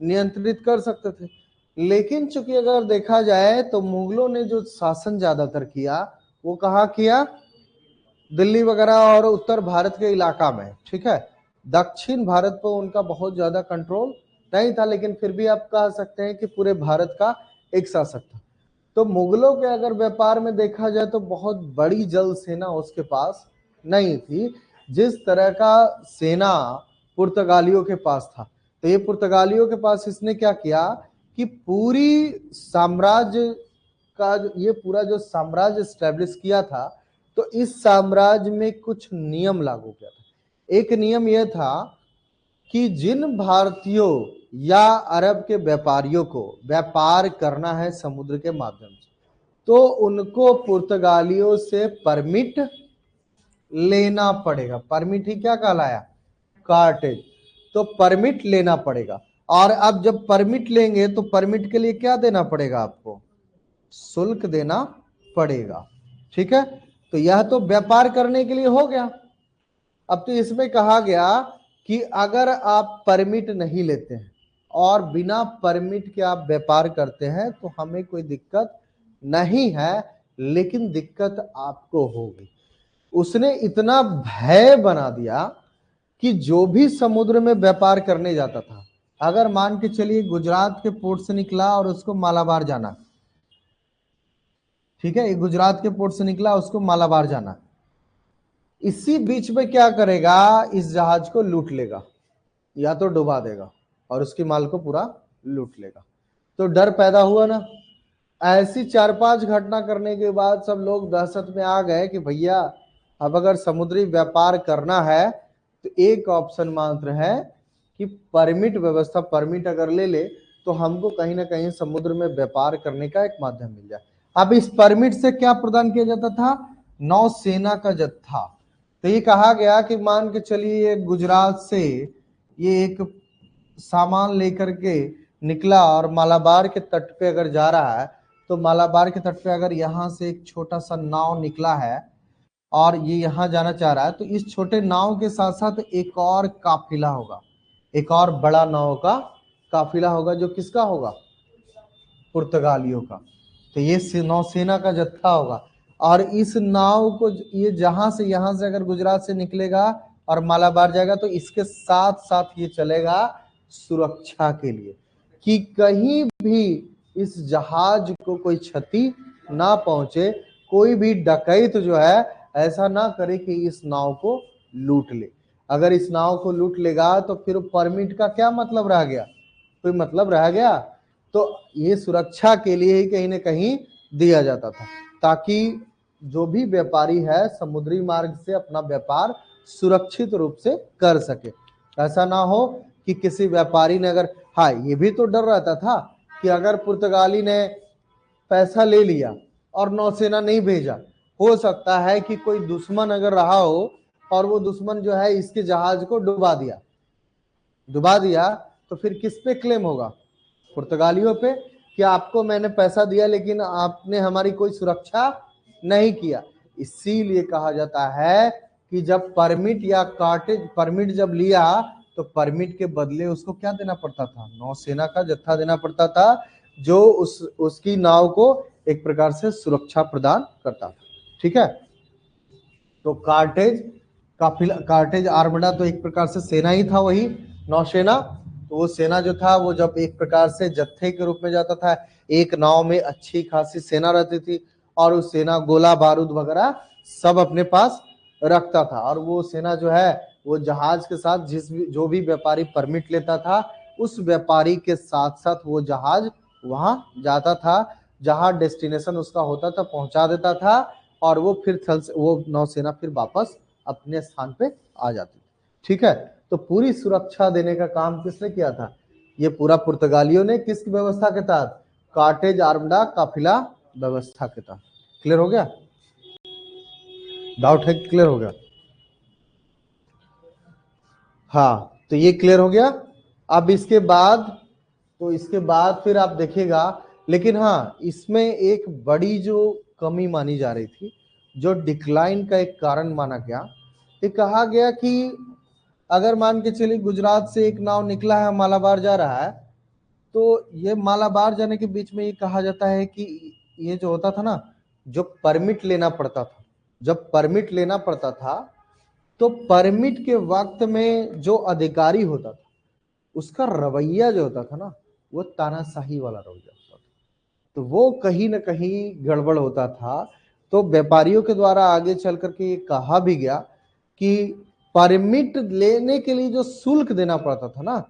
नियंत्रित कर सकते थे। लेकिन चूंकि अगर देखा जाए तो मुगलों ने जो शासन ज्यादातर किया, वो कहाँ किया, दिल्ली वगैरह और उत्तर भारत के इलाका में, ठीक है। दक्षिण भारत पर उनका बहुत ज्यादा कंट्रोल नहीं था, लेकिन फिर भी आप कह सकते हैं कि पूरे भारत का एक शासक था। तो मुगलों के अगर व्यापार में देखा जाए तो बहुत बड़ी जल सेना उसके पास नहीं थी, जिस तरह का सेना पुर्तगालियों के पास था। तो ये पुर्तगालियों के पास इसने क्या किया कि पूरी साम्राज्य का ये पूरा जो साम्राज्य स्टैब्लिश किया था, तो इस साम्राज्य में कुछ नियम लागू किया था। एक नियम यह था कि जिन भारतीयों या अरब के व्यापारियों को व्यापार करना है समुद्र के माध्यम से, तो उनको पुर्तगालियों से परमिट लेना पड़ेगा। परमिट ही क्या कहलाया, कार्टेज। तो परमिट लेना पड़ेगा, और अब जब परमिट लेंगे तो परमिट के लिए क्या देना पड़ेगा, आपको शुल्क देना पड़ेगा, ठीक है। तो यह तो व्यापार करने के लिए हो गया। अब तो इसमें कहा गया कि अगर आप परमिट नहीं लेते हैं और बिना परमिट के आप व्यापार करते हैं तो हमें कोई दिक्कत नहीं है, लेकिन दिक्कत आपको होगी। उसने इतना भय बना दिया कि जो भी समुद्र में व्यापार करने जाता था, अगर मान के चलिए गुजरात के पोर्ट से निकला और उसको मालाबार जाना, ठीक है, गुजरात के पोर्ट से निकला उसको मालाबार जाना, इसी बीच में क्या करेगा, इस जहाज को लूट लेगा या तो डुबा देगा और उसकी माल को पूरा लूट लेगा। तो डर पैदा हुआ ना। ऐसी 4-5 घटना करने के बाद सब लोग दहशत में आ गए कि भैया अब अगर समुद्री व्यापार करना है तो एक ऑप्शन मात्र है कि परमिट व्यवस्था, परमिट अगर ले ले तो हमको कहीं ना कहीं समुद्र में व्यापार करने का एक माध्यम मिल जाए। अब इस परमिट से क्या प्रदान किया जाता था, नौसेना का जत्था। तो ये कहा गया कि मान के चलिए गुजरात से ये एक सामान लेकर के निकला और मालाबार के तट पे अगर जा रहा है, तो मालाबार के तट पे अगर यहाँ से एक छोटा सा नाव निकला है और ये यहाँ जाना चाह रहा है, तो इस छोटे नाव के साथ साथ एक और काफिला होगा, एक और बड़ा नाव का काफिला होगा, जो किसका होगा, पुर्तगालियों का। तो ये नौसेना का जत्था होगा और इस नाव को ये जहां से यहां से अगर गुजरात से निकलेगा और मालाबार जाएगा तो इसके साथ साथ ये चलेगा सुरक्षा के लिए कि कहीं भी इस जहाज को कोई क्षति ना पहुंचे, कोई भी डकैत जो है ऐसा ना करे कि इस नाव को लूट ले। अगर इस नाव को लूट लेगा तो फिर परमिट का क्या मतलब रह गया, कोई मतलब रह गया। तो ये सुरक्षा के लिए ही कहीं ना कहीं दिया जाता था, ताकि जो भी व्यापारी है समुद्री मार्ग से अपना व्यापार सुरक्षित रूप से कर सके। ऐसा ना हो कि किसी व्यापारी ने अगर, हाँ ये भी तो डर रहता था कि अगर पुर्तगाली ने पैसा ले लिया और नौसेना नहीं भेजा, हो सकता है कि कोई दुश्मन अगर रहा हो और वो दुश्मन जो है इसके जहाज को डुबा दिया तो फिर किस पे क्लेम होगा, पुर्तगालियों पे, कि आपको मैंने पैसा दिया लेकिन आपने हमारी कोई सुरक्षा नहीं किया। इसीलिए कहा जाता है कि जब परमिट या कार्टेज, परमिट जब लिया तो परमिट के बदले उसको क्या देना पड़ता था, नौसेना का जत्था देना पड़ता था, जो उसकी नाव को एक प्रकार से सुरक्षा प्रदान करता था। ठीक है, तो कार्टेज काफिला, कार्टेज आर्मडा तो एक प्रकार से सेना ही था, वही नौसेना। तो वो सेना जो था वो जब एक प्रकार से जत्थे के रूप में जाता था, एक नाव में अच्छी खासी सेना रहती थी और उस सेना गोला बारूद वगैरह सब अपने पास रखता था। और वो सेना जो है वो जहाज के साथ जो भी व्यापारी परमिट लेता था उस व्यापारी के साथ साथ वो जहाज वहां जाता था, जहां डेस्टिनेशन उसका होता था पहुंचा देता था और वो फिर थल से वो नौसेना फिर वापस अपने स्थान पे आ जाती। ठीक है, तो पूरी सुरक्षा देने का काम किसने किया था, ये पूरा पुर्तगालियों ने, किसकी व्यवस्था के तहत, कार्टेज आर्मडा काफिला व्यवस्था के तहत। क्लियर हो गया, डाउट है कि क्लियर हो गया? हाँ, तो ये क्लियर हो गया। अब इसके बाद फिर आप देखिएगा, लेकिन हाँ इसमें एक बड़ी जो कमी मानी जा रही थी, जो डिक्लाइन का एक कारण माना गया, ये कहा गया कि अगर मान के चलिए गुजरात से एक नाव निकला है मालाबार जा रहा है, तो ये मालाबार जाने के बीच में ये कहा जाता है कि ये जो होता था ना, जो परमिट लेना पड़ता था, जब परमिट लेना पड़ता था तो परमिट के वक्त में जो अधिकारी होता था उसका रवैया जो होता था ना, वो तानाशाही वाला रवैया होता था, तो वो कहीं ना कहीं गड़बड़ होता था। तो व्यापारियों के द्वारा आगे चल करके ये कहा भी गया कि परमिट लेने के लिए जो शुल्क देना पड़ता था ना,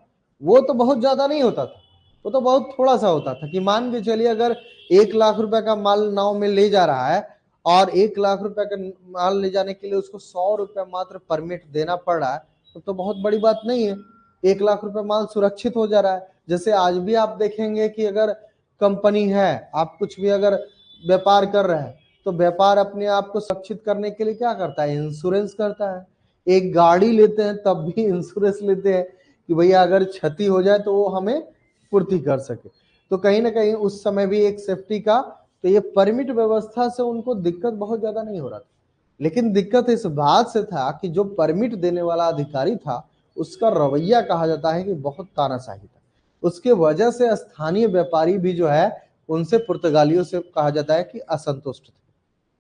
वो तो बहुत ज्यादा नहीं होता था, वो तो बहुत थोड़ा सा होता था। कि मान के चलिए अगर 1 लाख रुपए का माल नाव में ले जा रहा है और 1 लाख रुपए का माल ले जाने के लिए उसको 100 रुपए मात्र परमिट देना पड़ रहा है, तो बहुत बड़ी बात नहीं है। 1 लाख रुपए माल सुरक्षित हो जा रहा है। जैसे आज भी आप देखेंगे कि अगर कंपनी है, आप कुछ भी अगर व्यापार कर रहे हैं, तो व्यापार अपने आप को सुरक्षित करने के लिए क्या करता है, इंश्योरेंस करता है। एक गाड़ी लेते हैं तब भी इंश्योरेंस लेते हैं कि भैया अगर क्षति हो जाए तो वो हमें पूर्ति कर सके। तो कहीं ना कहीं उस समय भी एक सेफ्टी का, तो ये परमिट व्यवस्था से उनको दिक्कत बहुत ज्यादा नहीं हो रहा था। लेकिन दिक्कत इस बात से था कि जो परमिट देने वाला अधिकारी था उसका रवैया कहा जाता है कि बहुत तानाशाही था। उसके वजह से स्थानीय व्यापारी भी जो है उनसे पुर्तगालियों से कहा जाता है कि असंतुष्ट थे।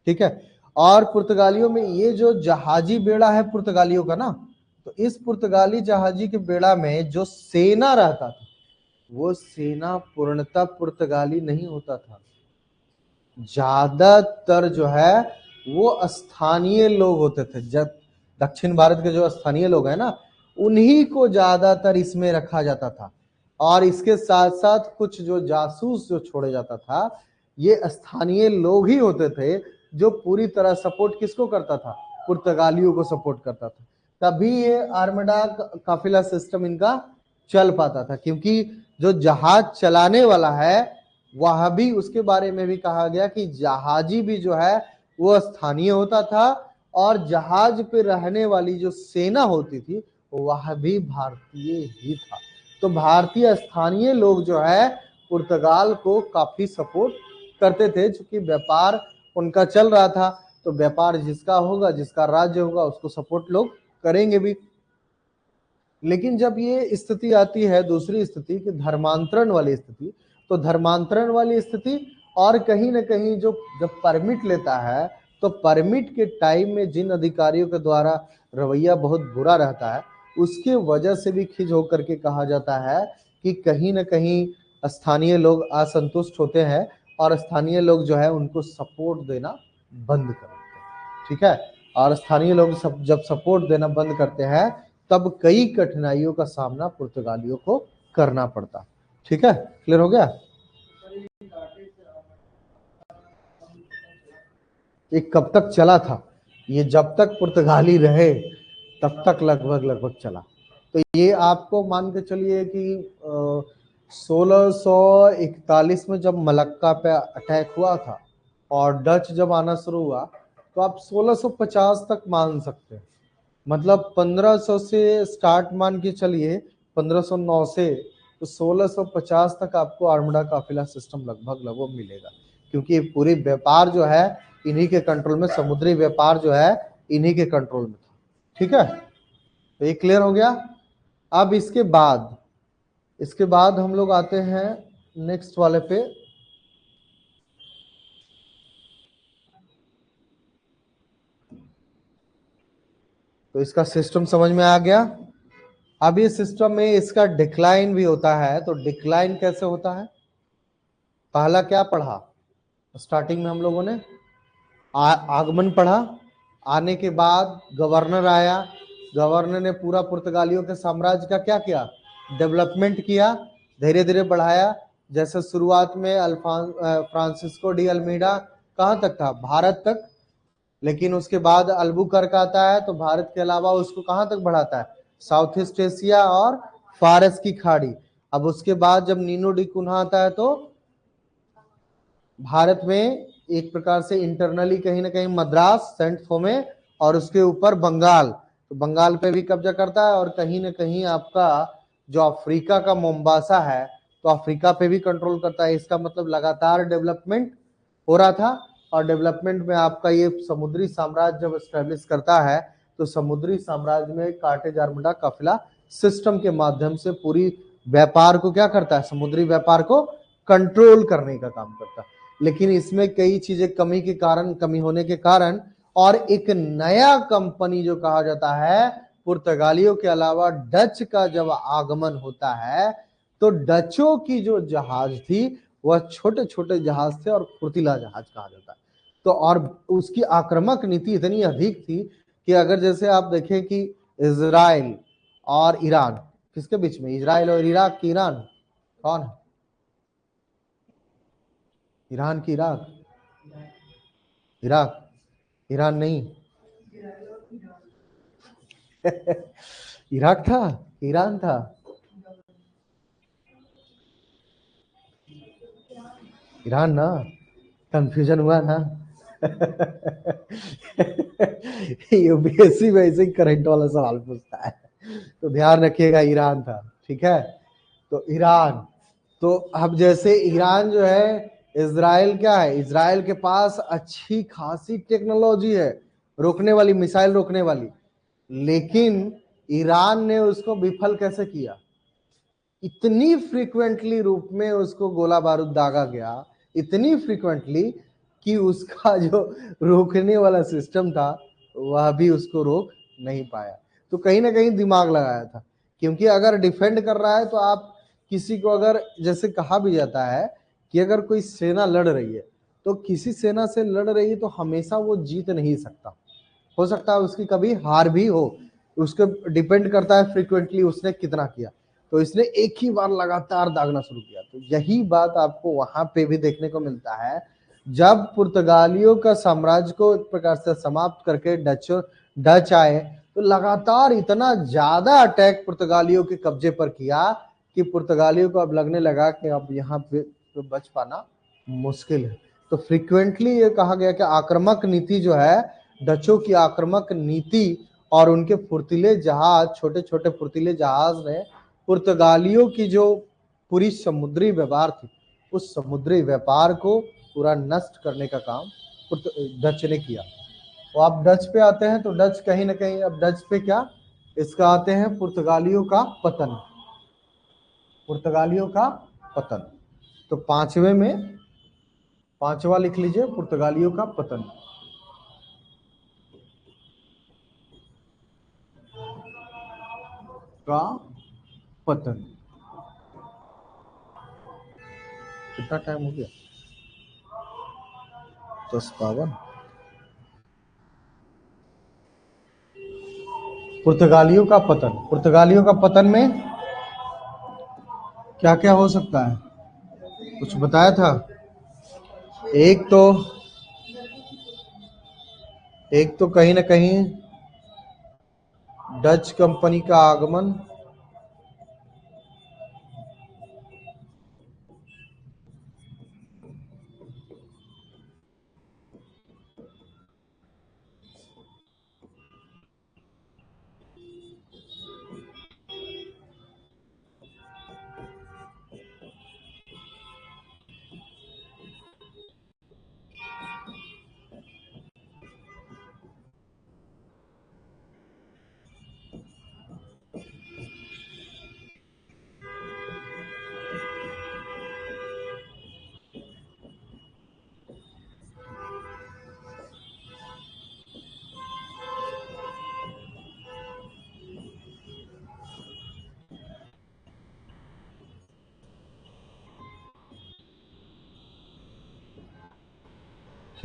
ठीक है, और पुर्तगालियों में ये जो जहाजी बेड़ा है पुर्तगालियों का ना, तो इस पुर्तगाली जहाजी के बेड़ा में जो सेना रहता था वो सेना पूर्णतः पुर्तगाली नहीं होता था, ज्यादातर जो है वो स्थानीय लोग होते थे। जब दक्षिण भारत के जो स्थानीय लोग हैं ना, उन्हीं को ज्यादातर इसमें रखा जाता था, और इसके साथ साथ कुछ जो जासूस जो छोड़े जाता था, ये स्थानीय लोग ही होते थे जो पूरी तरह सपोर्ट किसको करता था, पुर्तगालियों को सपोर्ट करता था। तभी ये आर्मडा काफिला सिस्टम इनका चल पाता था, क्योंकि जो जहाज चलाने वाला है वह भी, उसके बारे में भी कहा गया कि जहाजी भी जो है वो स्थानीय होता था, और जहाज पे रहने वाली जो सेना होती थी वह भी भारतीय ही था। तो भारतीय स्थानीय लोग जो है पुर्तगाल को काफी सपोर्ट करते थे, क्योंकि व्यापार उनका चल रहा था। तो व्यापार जिसका होगा, जिसका राज्य होगा, उसको सपोर्ट लोग करेंगे भी। लेकिन जब ये स्थिति आती है, दूसरी स्थिति कि धर्मांतरण वाली स्थिति, तो धर्मांतरण वाली स्थिति, और कहीं ना कहीं जो जब परमिट लेता है, तो परमिट के टाइम में जिन अधिकारियों के द्वारा रवैया बहुत बुरा रहता है, उसके वजह से भी खिज होकर के कहा जाता है कि कहीं ना कहीं स्थानीय लोग असंतुष्ट होते हैं, और स्थानीय लोग जो है उनको सपोर्ट देना बंद कर देते हैं। ठीक है, और स्थानीय लोग जब सपोर्ट देना बंद करते हैं, तब कई कठिनाइयों का सामना पुर्तगालियों को करना पड़ता। ठीक है, क्लियर हो गया? ये कब तक चला था? ये जब तक पुर्तगाली रहे तब तक लगभग चला। तो ये आपको मान के चलिए कि 1641 में जब मलक्का पे अटैक हुआ था और डच जब आना शुरू हुआ, तो आप 1650 तक मान सकते हैं। मतलब 1500 से स्टार्ट मान के चलिए, 1509 से, तो 1650 तक आपको आर्मडा काफिला सिस्टम लगभग मिलेगा, क्योंकि पूरी व्यापार जो है इन्हीं के कंट्रोल में, समुद्री व्यापार जो है इन्हीं के कंट्रोल में था। ठीक है, तो ये क्लियर हो गया। अब इसके बाद हम लोग आते हैं नेक्स्ट वाले पे। तो इसका सिस्टम समझ में आ गया। अब ये सिस्टम में इसका डिक्लाइन भी होता है। तो डिक्लाइन कैसे होता है? पहला क्या पढ़ा स्टार्टिंग में हम लोगों ने? आगमन पढ़ा। आने के बाद गवर्नर आया, गवर्नर ने पूरा पुर्तगालियों के साम्राज्य का क्या किया? डेवलपमेंट किया, धीरे धीरे बढ़ाया। जैसे शुरुआत में फ्रांसिस्को डी अल्मीडा कहाँ तक था? भारत तक। लेकिन उसके बाद अल्बुकर्क आता है, तो भारत के अलावा उसको कहाँ तक बढ़ाता है? साउथ ईस्ट एशिया और फारस की खाड़ी। अब उसके बाद जब नीनो डी कुन्हा आता है, तो भारत में एक प्रकार से इंटरनली कहीं ना कहीं मद्रास, सेंट थोमे, और उसके ऊपर बंगाल, तो बंगाल पे भी कब्जा करता है, और कहीं ना कहीं आपका जो अफ्रीका का मोम्बासा है, तो अफ्रीका पे भी कंट्रोल करता है। इसका मतलब लगातार डेवलपमेंट हो रहा था, और डेवलपमेंट में आपका ये समुद्री साम्राज्य जब एस्टेब्लिश करता है, तो समुद्री साम्राज्य में कार्टेज आर्मडा काफिला सिस्टम के माध्यम से पूरी व्यापार को क्या करता है? समुद्री व्यापार को कंट्रोल करने का काम करता है। लेकिन इसमें कई चीजें कमी होने के कारण, और एक नया कंपनी जो कहा जाता है, पुर्तगालियों के अलावा डच का जब आगमन होता है, तो डचों की जो जहाज थी वह छोटे छोटे जहाज थे और फुर्तीला जहाज कहा जाता है। तो और उसकी आक्रामक नीति इतनी अधिक थी कि अगर जैसे आप देखें कि इजराइल और ईरान, किसके बीच में? इजराइल और इराक की ईरान कौन है? ईरान की इराक? इराक, ईरान नहीं। इराक था, ईरान था। ईरान ना, कंफ्यूजन हुआ ना। यूपीएससी वैसे ही करंट वाला सवाल पूछता है, तो ध्यान रखिएगा, ईरान था। ठीक है, तो ईरान, तो अब जैसे ईरान जो है, इजराइल क्या है? इजराइल के पास अच्छी खासी टेक्नोलॉजी है, रोकने वाली, मिसाइल रोकने वाली, लेकिन ईरान ने उसको विफल कैसे किया? इतनी फ्रीक्वेंटली रूप में उसको गोला बारूद दागा गया, इतनी फ्रीक्वेंटली, कि उसका जो रोकने वाला सिस्टम था वह भी उसको रोक नहीं पाया। तो कहीं ना कहीं दिमाग लगाया था, क्योंकि अगर डिफेंड कर रहा है तो आप किसी को, अगर जैसे कहा भी जाता है कि अगर कोई सेना लड़ रही है तो किसी सेना से लड़ रही है तो हमेशा वो जीत नहीं सकता, हो सकता है उसकी कभी हार भी हो, उसके डिपेंड करता है फ्रीक्वेंटली उसने कितना किया। तो इसने एक ही बार लगातार दागना शुरू किया। तो यही बात आपको वहां पे भी देखने को मिलता है, जब पुर्तगालियों का साम्राज्य को एक प्रकार से समाप्त करके डच आए तो लगातार इतना ज्यादा अटैक पुर्तगालियों के कब्जे पर किया कि पुर्तगालियों को अब लगने लगा कि अब यहाँ पे तो बच पाना मुश्किल है। तो फ्रीक्वेंटली ये कहा गया कि आक्रामक नीति जो है, डचों की आक्रामक नीति और उनके फुर्तीले जहाज, छोटे छोटे फुर्तीले जहाज ने पुर्तगालियों की जो पूरी समुद्री व्यापार थी, उस समुद्री व्यापार को पूरा नष्ट करने का काम डच ने किया। तो आप डच पे आते हैं तो डच कहीं ना कहीं, अब डच पे क्या, इसका आते हैं पुर्तगालियों का पतन, पुर्तगालियों का पतन। तो पांचवे में, पांचवा लिख लीजिए, पुर्तगालियों का पतन। का पतन। कितना टाइम हो गया? 10:52। पुर्तगालियों का पतन, पुर्तगालियों का पतन में क्या क्या हो सकता है, कुछ बताया था। एक तो कहीं ना कहीं डच कंपनी का आगमन,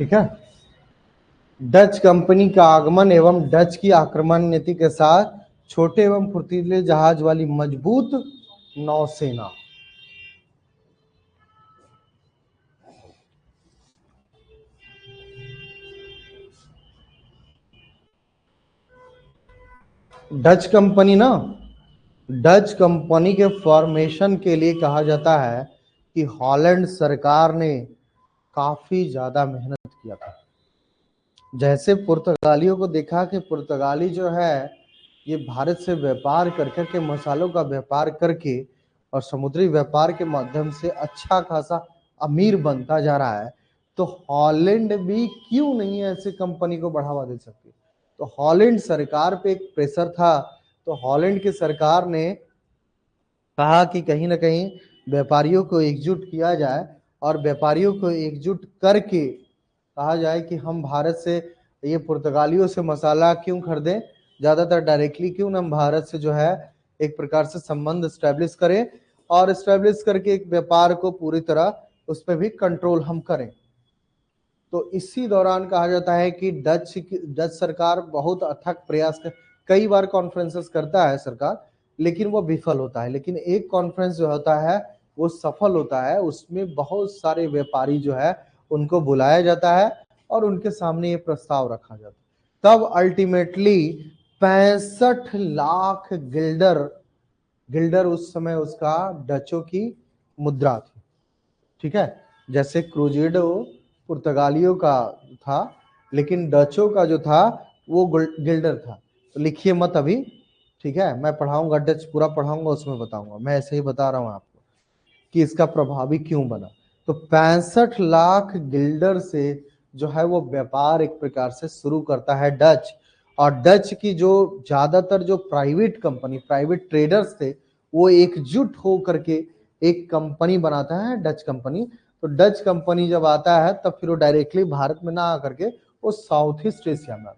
ठीक है, डच कंपनी का आगमन एवं डच की आक्रमण नीति के साथ छोटे एवं फुर्तीले जहाज वाली मजबूत नौसेना। डच कंपनी के फॉर्मेशन के लिए कहा जाता है कि हॉलैंड सरकार ने काफी ज्यादा मेहनत किया था। जैसे पुर्तगालियों को देखा कि पुर्तगाली जो है ये भारत से व्यापार कर करके, मसालों का व्यापार करके और समुद्री व्यापार के माध्यम से अच्छा खासा अमीर बनता जा रहा है, तो हॉलैंड भी क्यों नहीं ऐसे कंपनी को बढ़ावा दे सकती। तो हॉलैंड सरकार पे एक प्रेशर था, तो हॉलैंड की सरकार ने कहा कि कहीं ना कहीं व्यापारियों को एकजुट किया जाए और व्यापारियों को एकजुट करके कहा जाए कि हम भारत से, ये पुर्तगालियों से मसाला क्यों खरीदें, ज्यादातर डायरेक्टली क्यों ना हम भारत से जो है एक प्रकार से संबंध स्टैब्लिश करें और स्टैब्लिश करके एक व्यापार को पूरी तरह उस पर भी कंट्रोल हम करें। तो इसी दौरान कहा जाता है कि डच सरकार बहुत अथक प्रयास कर, कई बार कॉन्फ्रेंसेस करता है सरकार, लेकिन वो विफल होता है। लेकिन एक कॉन्फ्रेंस जो होता है वो सफल होता है, उसमें बहुत सारे व्यापारी जो है उनको बुलाया जाता है और उनके सामने ये प्रस्ताव रखा जाता है। तब अल्टीमेटली 65 लाख गिल्डर, गिल्डर उस समय उसका डचों की मुद्रा थी। ठीक है, जैसे क्रूजेडो पुर्तगालियों का था, लेकिन डचों का जो था वो गिल्डर था। तो लिखिए मत अभी, ठीक है, मैं पढ़ाऊंगा, डच पूरा पढ़ाऊंगा, उसमें बताऊंगा। मैं ऐसे ही बता रहा हूं आपको कि इसका प्रभावी क्यों बना। तो 65 लाख गिल्डर से जो है वो व्यापार एक प्रकार से शुरू करता है डच। और डच की जो ज्यादातर जो प्राइवेट कंपनी, प्राइवेट ट्रेडर्स थे, वो एकजुट हो करके एक कंपनी बनाता है, डच कंपनी। तो डच कंपनी जब आता है तब फिर वो डायरेक्टली भारत में ना आकर के वो साउथ ईस्ट एशिया में,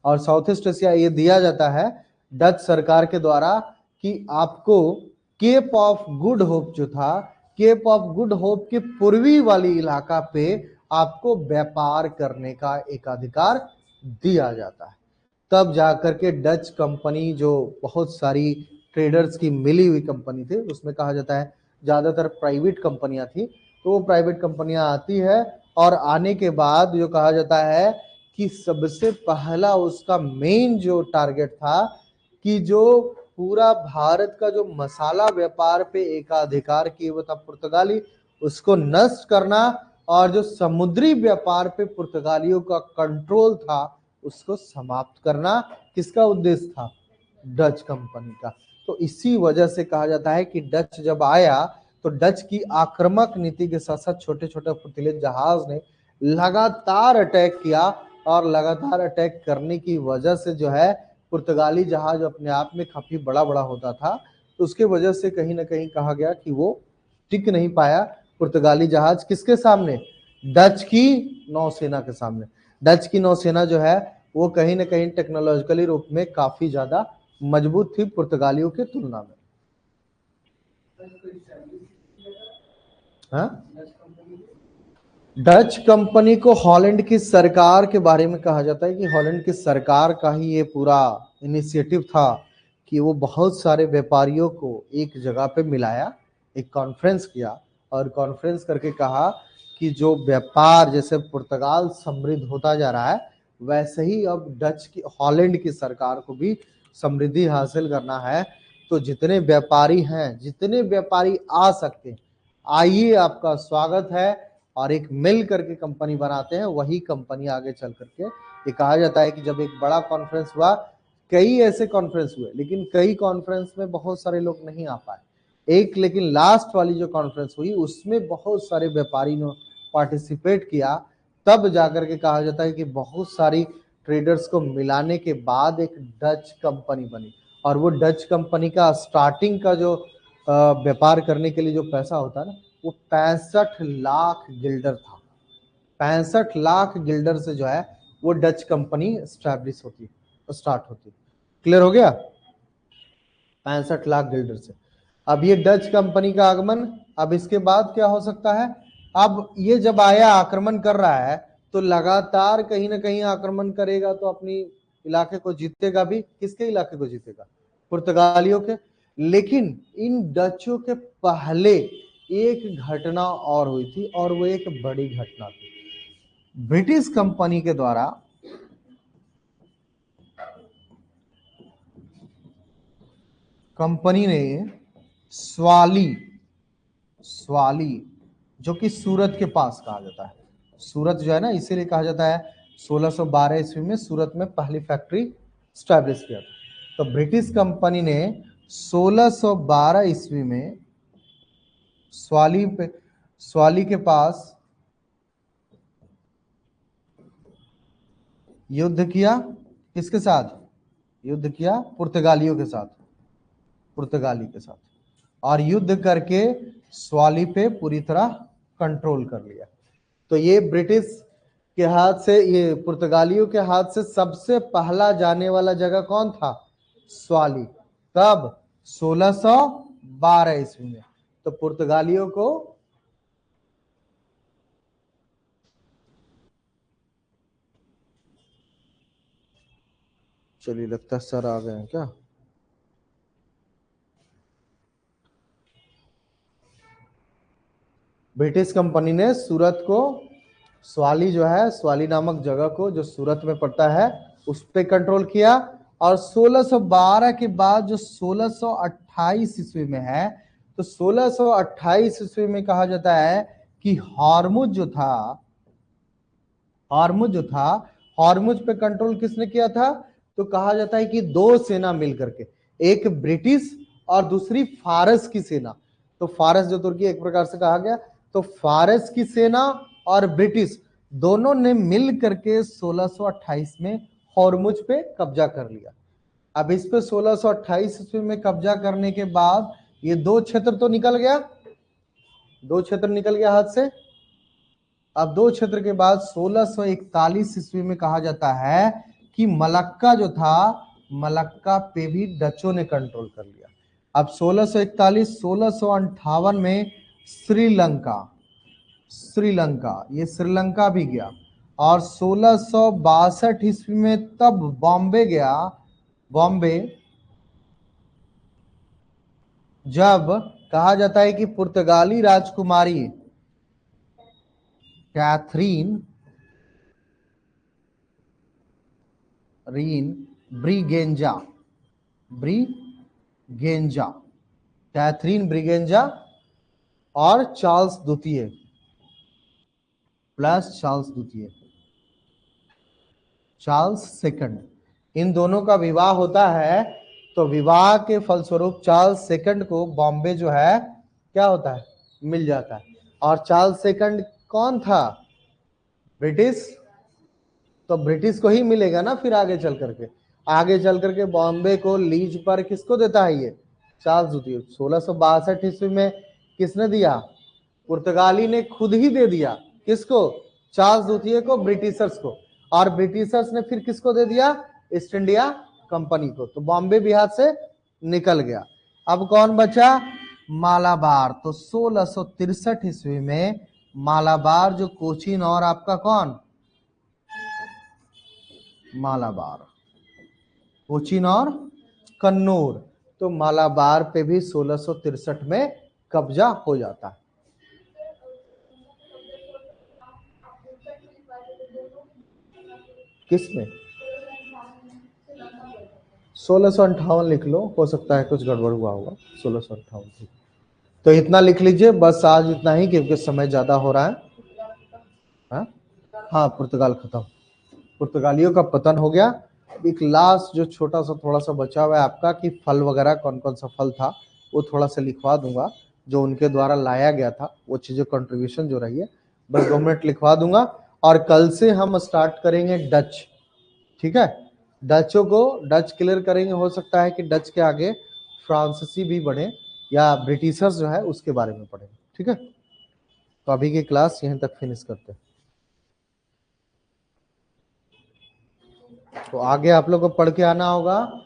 और साउथ ईस्ट एशिया ये दिया जाता है डच सरकार के द्वारा कि आपको केप ऑफ गुड होप जो था, केप ऑफ गुड होप के पूर्वी वाली इलाका पे आपको व्यापार करने का एक अधिकार दिया जाता है। तब जाकर के डच कंपनी, जो बहुत सारी ट्रेडर्स की मिली हुई कंपनी थी, उसमें कहा जाता है ज्यादातर प्राइवेट कंपनियां थी, तो वो प्राइवेट कंपनियां आती है और आने के बाद जो कहा जाता है कि सबसे पहला उसका मेन जो टारगेट था कि जो पूरा भारत का जो मसाला व्यापार पे एकाधिकार किए हुआ था पुर्तगाली, उसको नष्ट करना, और जो समुद्री व्यापार पे पुर्तगालियों का कंट्रोल था उसको समाप्त करना, किसका उद्देश्य था? डच कंपनी का। तो इसी वजह से कहा जाता है कि डच जब आया तो डच की आक्रामक नीति के साथ साथ छोटे छोटे फुर्तीले जहाज ने लगातार अटैक किया, और लगातार अटैक करने की वजह से जो है पुर्तगाली जहाज अपने आप में काफी बड़ा बड़ा होता था, तो उसके वजह से कहीं ना कहीं कहा गया कि वो टिक नहीं पाया पुर्तगाली जहाज किसके सामने? डच की नौसेना के सामने। डच की नौसेना जो है वो कहीं ना कहीं टेक्नोलॉजिकली रूप में काफी ज्यादा मजबूत थी पुर्तगालियों के तुलना में। हाँ? डच कंपनी को हॉलैंड की सरकार के बारे में कहा जाता है कि हॉलैंड की सरकार का ही ये पूरा इनिशिएटिव था कि वो बहुत सारे व्यापारियों को एक जगह पे मिलाया, एक कॉन्फ्रेंस किया, और कॉन्फ्रेंस करके कहा कि जो व्यापार जैसे पुर्तगाल समृद्ध होता जा रहा है, वैसे ही अब डच की हॉलैंड की सरकार को भी समृद्धि हासिल करना है। तो जितने व्यापारी हैं, जितने व्यापारी आ सकते हैं, आइए, आपका स्वागत है, और एक मिल करके कंपनी बनाते हैं, वही कंपनी आगे चल करके। ये कहा जाता है कि जब एक बड़ा कॉन्फ्रेंस हुआ, कई ऐसे कॉन्फ्रेंस हुए, लेकिन कई कॉन्फ्रेंस में बहुत सारे लोग नहीं आ पाए, एक लेकिन लास्ट वाली जो कॉन्फ्रेंस हुई उसमें बहुत सारे व्यापारी ने पार्टिसिपेट किया। तब जाकर के कहा जाता है कि बहुत सारी ट्रेडर्स को मिलाने के बाद एक डच कंपनी बनी, और वो डच कंपनी का स्टार्टिंग का जो व्यापार करने के लिए जो पैसा होता है ना, वो 65 लाख गिल्डर था। 65 लाख गिल्डर से जो है वो डच कंपनी स्टैब्लिश होती, स्टार्ट होती। क्लियर हो गया? 65 लाख गिल्डर से। अब ये डच कंपनी का आगमन, अब इसके बाद क्या हो सकता है? अब ये जब आया, आक्रमण कर रहा है, तो लगातार कहीं ना कहीं आक्रमण करेगा, तो अपनी इलाके को जीतेगा भी। किसके इलाके को जीतेगा? पुर्तगालियों के। लेकिन इन डचों के पहले एक घटना और हुई थी, और वो एक बड़ी घटना थी। ब्रिटिश कंपनी के द्वारा कंपनी ने स्वाली, जो कि सूरत के पास कहा जाता है, सूरत जो है ना, इसीलिए कहा जाता है 1612 ईस्वी में सूरत में पहली फैक्ट्री स्टैब्लिश किया था। तो ब्रिटिश कंपनी ने 1612 ईस्वी में स्वाली के पास युद्ध किया। किसके साथ युद्ध किया? पुर्तगालियों के साथ, पुर्तगाली के साथ। और युद्ध करके स्वाली पे पूरी तरह कंट्रोल कर लिया। तो ये ब्रिटिश के हाथ से, ये पुर्तगालियों के हाथ से सबसे पहला जाने वाला जगह कौन था? स्वाली। कब? 1612 ईस्वी में। तो पुर्तगालियों को चलिए, लगता है सर आ गए हैं क्या? ब्रिटिश कंपनी ने सूरत को, स्वाली जो है, स्वाली नामक जगह को जो सूरत में पड़ता है, उस पर कंट्रोल किया। और 1612 के बाद जो 1628 ईस्वी में है, तो 1628 ईस्वी में कहा जाता है कि हॉर्मुज जो था, हॉर्मुज पे कंट्रोल किसने किया था? तो कहा जाता है कि दो सेना मिल करके, एक ब्रिटिश और दूसरी फारस की सेना। तो फारस जो तुर्की एक प्रकार से कहा गया, तो फारस की सेना और ब्रिटिश दोनों ने मिल करके 1628 में हॉर्मुज पे कब्जा कर लिया। अब इस पे 1628 ईस्वी में कब्जा करने के बाद ये दो क्षेत्र तो निकल गया, दो क्षेत्र निकल गया हाथ से। अब दो क्षेत्र के बाद 1641 ईस्वी में कहा जाता है कि मलक्का जो था मलक्का पे भी डचों ने कंट्रोल कर लिया। अब 1641 1658 में श्रीलंका ये श्रीलंका भी गया, और 1662 ईस्वी में तब बॉम्बे गया। बॉम्बे जब कहा जाता है कि पुर्तगाली राजकुमारी कैथरीन ब्रिगेंजा कैथरीन ब्रिगेंजा और चार्ल्स द्वितीय प्लस चार्ल्स सेकंड, इन दोनों का विवाह होता है। तो विवाह के फलस्वरूप चार्ल्स सेकंड को बॉम्बे जो है क्या होता है, मिल जाता है। और चार्ल्स सेकंड कौन था, ब्रिटिश, तो ब्रिटिश को ही मिलेगा ना फिर आगे चल करके बॉम्बे को लीज पर किसको देता है, ये चार्ल्स द्वितीय। 1662 ईस्वी में किसने दिया, पुर्तगाली ने खुद ही दे दिया, किसको, चार्ल्स द्वितीय को, ब्रिटिशर्स को। और ब्रिटिशर्स ने फिर किसको दे दिया, ईस्ट इंडिया कंपनी को। तो बॉम्बे भी हाथ से निकल गया। अब कौन बचा, मालाबार। तो 1663 ईस्वी में मालाबार जो कोचीन और आपका कौन, मालाबार, कोचीन और कन्नौर, तो मालाबार पे भी 1663 में कब्जा हो जाता है। किसमें, 1658 लिख लो, हो सकता है कुछ गड़बड़ हुआ होगा, 1658। तो इतना लिख लीजिए बस, आज इतना ही, क्योंकि समय ज्यादा हो रहा है। हाँ, पुर्तगाल खत्म, पुर्तगालियों का पतन हो गया। एक लास्ट जो छोटा सा थोड़ा सा बचा हुआ है आपका, कि फल वगैरह कौन कौन सा फल था, वो थोड़ा सा लिखवा दूंगा, जो उनके द्वारा लाया गया था, वो चीजें कंट्रीब्यूशन जो रही है, बस 2 मिनट लिखवा दूंगा। और कल से हम स्टार्ट करेंगे डच, ठीक है, डचों को डच क्लियर करेंगे। हो सकता है कि डच के आगे फ्रांसीसी भी बढ़े, या ब्रिटिशर्स जो है उसके बारे में पढ़ेंगे, ठीक है। तो अभी की क्लास यहीं तक फिनिश करते हैं। तो आगे आप लोग को पढ़ के आना होगा